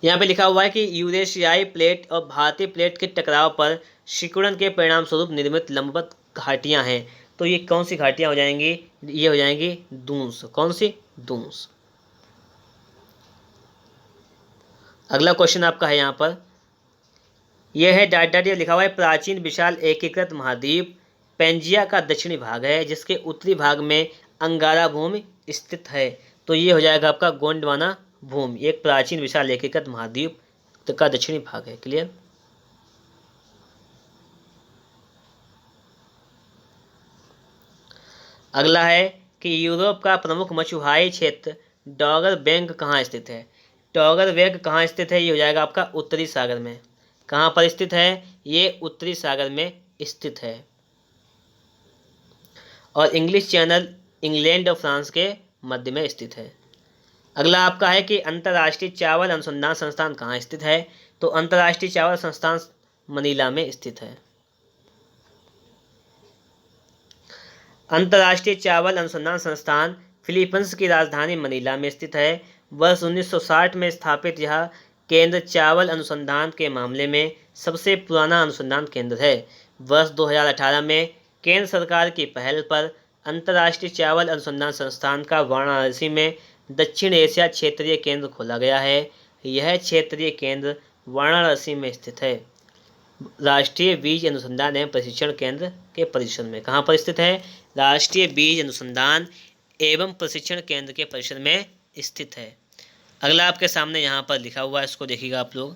यहाँ पे लिखा हुआ है कि यूरेशियाई प्लेट और भारतीय प्लेट के टकराव पर सिकुड़न के परिणाम स्वरूप निर्मित लंबवत घाटियाँ हैं। तो ये कौन सी घाटियाँ हो जाएंगी? ये हो जाएंगी दूंस। कौन सी? दूंस। अगला क्वेश्चन आपका है यहाँ पर, यह है डाटा लिखा हुआ है प्राचीन विशाल एकीकृत महाद्वीप पेंजिया का दक्षिणी भाग है जिसके उत्तरी भाग में अंगारा भूमि स्थित है। तो ये हो जाएगा आपका गोंडवाना भूमि, एक प्राचीन विशाल एकीकृत महाद्वीप का दक्षिणी भाग है। क्लियर। अगला है कि यूरोप का प्रमुख मछुआई क्षेत्र डॉगर बैंक कहाँ स्थित है? डॉगर बैंक कहाँ स्थित है? ये हो जाएगा आपका उत्तरी सागर में। कहाँ पर स्थित है? ये उत्तरी सागर में स्थित है। और इंग्लिश चैनल इंग्लैंड और फ्रांस के मध्य में स्थित है। अगला आपका है कि अंतर्राष्ट्रीय चावल अनुसंधान संस्थान कहाँ स्थित है? तो अंतर्राष्ट्रीय चावल संस्थान मनीला में स्थित है। अंतर्राष्ट्रीय चावल अनुसंधान संस्थान फिलीपींस की राजधानी मनीला में स्थित है। वर्ष 1960 में स्थापित यह केंद्र चावल अनुसंधान के मामले में सबसे पुराना अनुसंधान केंद्र है। वर्ष 2018 में केंद्र सरकार की पहल पर अंतर्राष्ट्रीय चावल अनुसंधान संस्थान का वाराणसी में दक्षिण एशिया क्षेत्रीय केंद्र खोला गया है। यह क्षेत्रीय केंद्र वाराणसी में स्थित है। राष्ट्रीय बीज अनुसंधान एवं प्रशिक्षण केंद्र के परिसर में। कहाँ पर स्थित है? राष्ट्रीय बीज अनुसंधान एवं प्रशिक्षण केंद्र के परिसर में स्थित है। अगला आपके सामने यहाँ पर लिखा हुआ है, इसको देखिएगा आप लोग।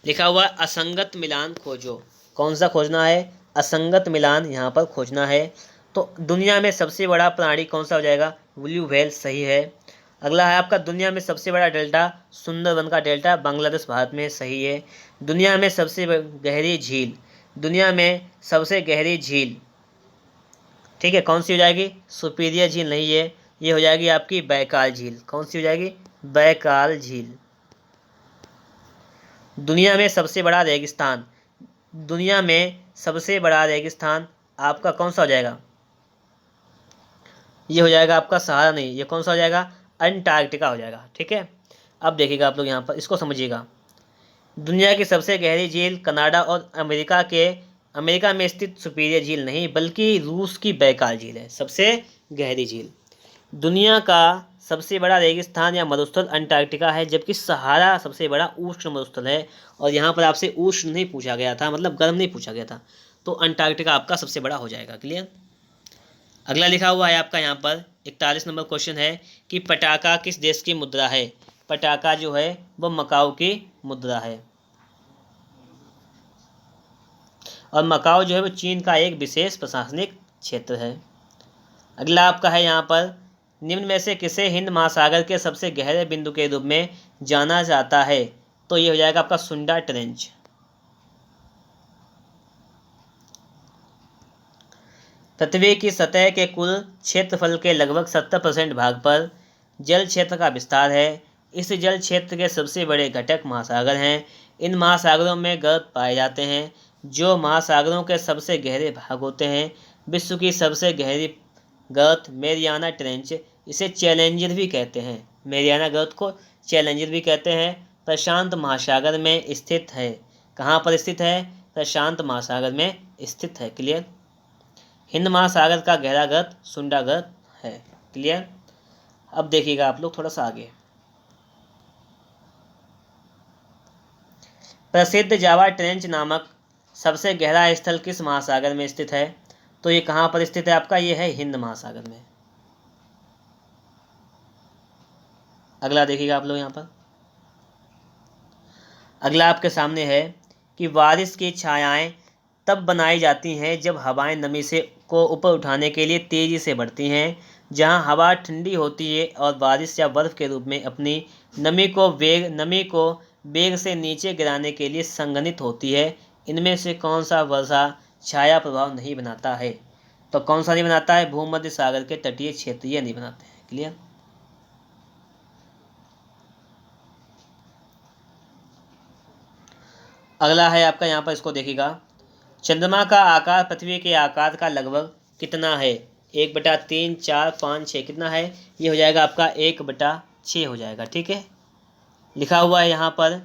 लिखा हुआ है असंगत मिलान खोजो। कौन सा खोजना है? असंगत मिलान यहाँ पर खोजना है। तो दुनिया में सबसे बड़ा प्राणी कौन सा हो जाएगा? ब्लू व्हेल सही है। अगला है आपका दुनिया में सबसे बड़ा डेल्टा सुंदरबन का डेल्टा बांग्लादेश भारत में सही है। दुनिया में सबसे गहरी झील, दुनिया में सबसे गहरी झील, ठीक है, कौन सी हो जाएगी? सुपीरियर झील नहीं है, ये हो जाएगी आपकी बैकाल झील। कौन सी हो जाएगी? बैकाल झील। दुनिया में सबसे बड़ा रेगिस्तान, दुनिया में सबसे बड़ा रेगिस्तान आपका कौन सा हो जाएगा? ये हो जाएगा आपका सहारा नहीं, ये कौन सा हो जाएगा? अंटार्कटिका हो जाएगा। ठीक है। अब देखिएगा आप लोग यहाँ पर, इसको समझिएगा। दुनिया की सबसे गहरी झील कनाडा और अमेरिका में स्थित सुपीरियर झील नहीं बल्कि रूस की बैकाल झील है सबसे गहरी झील। दुनिया का सबसे बड़ा रेगिस्तान या मरुस्थल अंटार्कटिका है जबकि सहारा सबसे बड़ा उष्ण मरुस्थल है। और यहाँ पर आपसे उष्ण नहीं पूछा गया था, मतलब गर्म नहीं पूछा गया था, तो अंटार्कटिका आपका सबसे बड़ा हो जाएगा। क्लियर। अगला लिखा हुआ है आपका यहाँ पर 41 नंबर क्वेश्चन है कि पटाका किस देश की मुद्रा है? पटाका जो है वह मकाऊ की मुद्रा है और मकाऊ जो है वो चीन का एक विशेष प्रशासनिक क्षेत्र है। अगला आपका है यहाँ पर, निम्न में से किसे हिंद महासागर के सबसे गहरे बिंदु के रूप में जाना जाता है? तो ये हो जाएगा आपका सुंडा ट्रेंच। पृथ्वी की सतह के कुल क्षेत्रफल के लगभग 70% भाग पर जल क्षेत्र का विस्तार है। इस जल क्षेत्र के सबसे बड़े घटक महासागर हैं। इन महासागरों में गर्त पाए जाते हैं जो महासागरों के सबसे गहरे भाग होते हैं। विश्व की सबसे गहरी गर्त मेरियाना ट्रेंच, इसे चैलेंजर भी कहते हैं। मेरियाना गर्त को चैलेंजर भी कहते हैं। प्रशांत महासागर में स्थित है। कहाँ पर स्थित है? प्रशांत महासागर में स्थित है। क्लियर। हिंद महासागर का गहरा गर्त सुंडा गर्त है। क्लियर। अब देखिएगा आप लोग थोड़ा सा आगे, प्रसिद्ध जावा ट्रेंच नामक सबसे गहरा स्थल किस महासागर में स्थित है? तो ये कहाँ पर स्थित है आपका? ये है हिंद महासागर में। अगला देखिएगा आप लोग यहाँ पर, अगला आपके सामने है कि बारिश की छायाएं तब बनाई जाती हैं जब हवाएं नमी से को ऊपर उठाने के लिए तेजी से बढ़ती हैं। जहां हवा ठंडी होती है और बारिश या बर्फ के रूप में अपनी नमी को वेग से नीचे गिराने के लिए संघनित होती है। इनमें से कौन सा वर्षा छाया प्रभाव नहीं बनाता है। तो कौन सा नहीं बनाता है? भूमध्य सागर के तटीय क्षेत्र ये नहीं बनाते हैं। क्लियर? अगला है आपका, यहाँ पर इसको देखिएगा, चंद्रमा का आकार पृथ्वी के आकार का लगभग कितना है? 1/3, 4, 5, 6 कितना है? ये हो जाएगा आपका 1/6 हो जाएगा। ठीक है, लिखा हुआ है यहाँ पर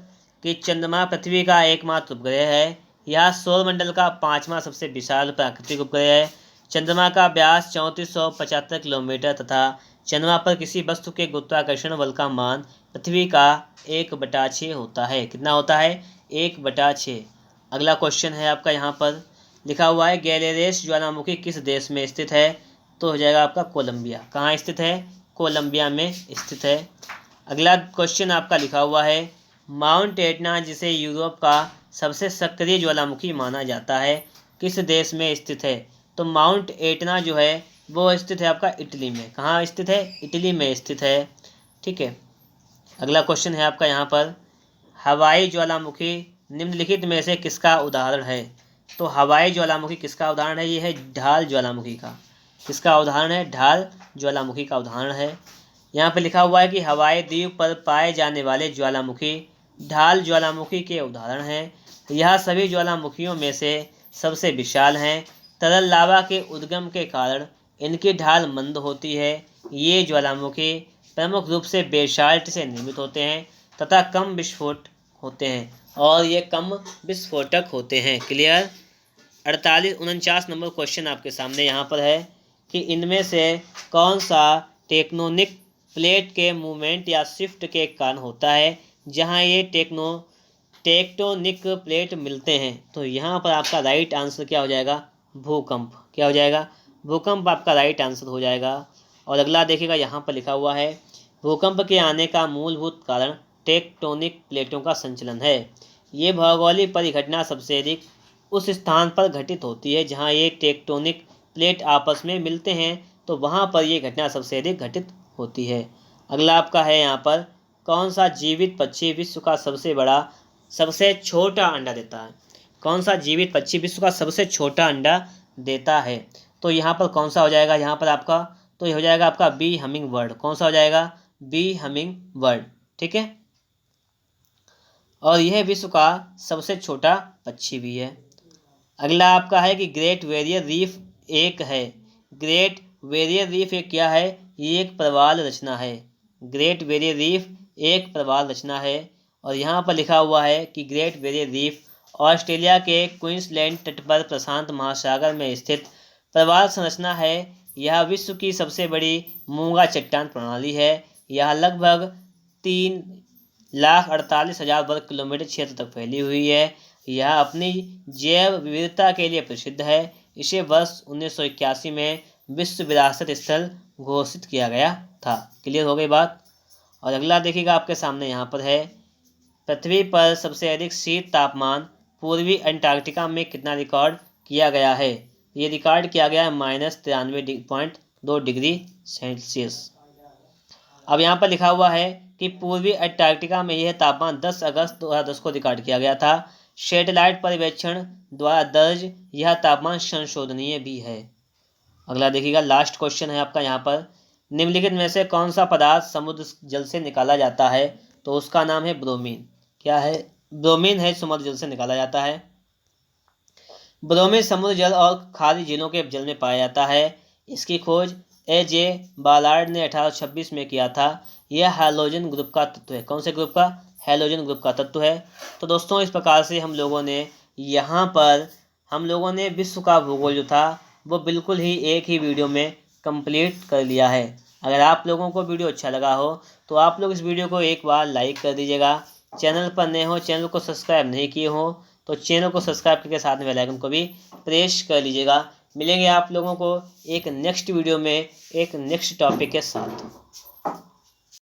कि चंद्रमा पृथ्वी का एकमात्र उपग्रह है। यह सौरमंडल का 5वां सबसे विशाल प्राकृतिक उपग्रह है। चंद्रमा का व्यास 3475 किलोमीटर तथा चंद्रमा पर किसी वस्तु के गुरुत्वाकर्षण बल का मान पृथ्वी का 1/6 होता है। कितना होता है? 1/6। अगला क्वेश्चन है आपका, यहाँ पर लिखा हुआ है गैलेरेस ज्वालामुखी किस देश में स्थित है? तो हो जाएगा आपका कोलंबिया। कहाँ स्थित है? कोलंबिया में स्थित है। अगला क्वेश्चन आपका लिखा हुआ है माउंट एटना, जिसे यूरोप का सबसे सक्रिय ज्वालामुखी माना जाता है, किस देश में स्थित है? तो माउंट एटना जो है वो स्थित है आपका इटली में। कहाँ स्थित है? इटली में स्थित है। ठीक है, अगला क्वेश्चन है आपका यहाँ पर हवाई ज्वालामुखी निम्नलिखित में से किसका उदाहरण है? तो हवाई ज्वालामुखी किसका उदाहरण है? ये है ढाल ज्वालामुखी का। किसका उदाहरण है? ढाल ज्वालामुखी का उदाहरण है। यहाँ पे लिखा हुआ है कि हवाई द्वीप पर पाए जाने वाले ज्वालामुखी ढाल ज्वालामुखी के उदाहरण हैं। यह सभी ज्वालामुखियों में से सबसे विशाल हैं। तरल लावा के उद्गम के कारण इनकी ढाल मंद होती है। ये ज्वालामुखी प्रमुख रूप से बेसाल्ट से निर्मित होते हैं तथा कम विस्फोट होते हैं और ये कम विस्फोटक होते हैं। क्लियर? 49 नंबर क्वेश्चन आपके सामने यहाँ पर है कि इनमें से कौन सा टेक्टोनिक प्लेट के मूवमेंट या शिफ्ट के कारण होता है? जहाँ ये टेक्टोनिक प्लेट मिलते हैं। तो यहाँ पर आपका राइट आंसर क्या हो जाएगा? भूकंप। क्या हो जाएगा? भूकंप आपका राइट आंसर हो जाएगा। और अगला देखिएगा, यहाँ पर लिखा हुआ है भूकंप के आने का मूलभूत कारण टेक्टोनिक प्लेटों का संचलन है। ये भौगोलिक परिघटना सबसे अधिक उस स्थान पर घटित होती है जहाँ ये टेक्टोनिक प्लेट आपस में मिलते हैं, तो वहाँ पर ये घटना सबसे अधिक घटित होती है। अगला आपका है यहाँ पर कौन सा जीवित पक्षी विश्व का सबसे छोटा अंडा देता है? कौन सा जीवित पक्षी विश्व का सबसे छोटा अंडा देता है? तो यहाँ पर कौन सा हो जाएगा? यहाँ पर आपका तो ये हो जाएगा आपका बी हमिंग बर्ड। कौन सा हो जाएगा? Bee hummingbird. ठीक है, और यह विश्व का सबसे छोटा पक्षी भी है। अगला आपका है कि ग्रेट बैरियर रीफ एक है। ग्रेट बैरियर रीफ एक क्या है? ये एक प्रवाल रचना है। ग्रेट बैरियर रीफ एक प्रवाल रचना है। और यहाँ पर लिखा हुआ है कि ग्रेट बैरियर रीफ ऑस्ट्रेलिया के क्वींसलैंड तट पर प्रशांत महासागर में स्थित प्रवाल संरचना है। यह विश्व की सबसे बड़ी मूंगा चट्टान प्रणाली है। यह लगभग 3,48,000 वर्ग किलोमीटर क्षेत्र तक फैली हुई है। यह अपनी जैव विविधता के लिए प्रसिद्ध है। इसे वर्ष 1981 में विश्व विरासत स्थल घोषित किया गया था। क्लियर हो गई बात? और अगला देखिएगा आपके सामने यहाँ पर है पृथ्वी पर सबसे अधिक शीत तापमान पूर्वी अंटार्कटिका में कितना रिकॉर्ड किया गया है? ये रिकॉर्ड किया गया है -93.2 डिग्री सेल्सियस। अब यहाँ पर लिखा हुआ है कि पूर्वी अंटार्कटिका में यह तापमान 10 अगस्त 2010 को रिकॉर्ड किया गया था। सैटेलाइट पर्यवेक्षण द्वारा दर्ज यह तापमान संशोधनीय भी है। अगला देखिएगा, लास्ट क्वेश्चन है आपका यहाँ पर निम्नलिखित में से कौन सा पदार्थ समुद्र जल से निकाला जाता है? तो उसका नाम है ब्रोमीन। क्या है? ब्रोमीन है, समुद्र जल से निकाला जाता है। ब्रोमीन समुद्र जल और खारी झीलों के जल में पाया जाता है। इसकी खोज ए.जे. बालार्ड ने 1826 में किया था। यह हैलोजन ग्रुप का तत्व है। कौन से ग्रुप का? हैलोजन ग्रुप का तत्व है। तो दोस्तों इस प्रकार से हम लोगों ने विश्व का भूगोल जो था वो बिल्कुल ही एक ही वीडियो में कंप्लीट कर लिया है। अगर आप लोगों को वीडियो अच्छा लगा हो तो आप लोग इस वीडियो को एक बार लाइक कर दीजिएगा। चैनल पर नए हो, चैनल को सब्सक्राइब नहीं किए हो तो चैनल को सब्सक्राइब करके साथ में बेल आइकन को भी प्रेस कर लीजिएगा। मिलेंगे आप लोगों को एक नेक्स्ट वीडियो में एक नेक्स्ट टॉपिक के साथ।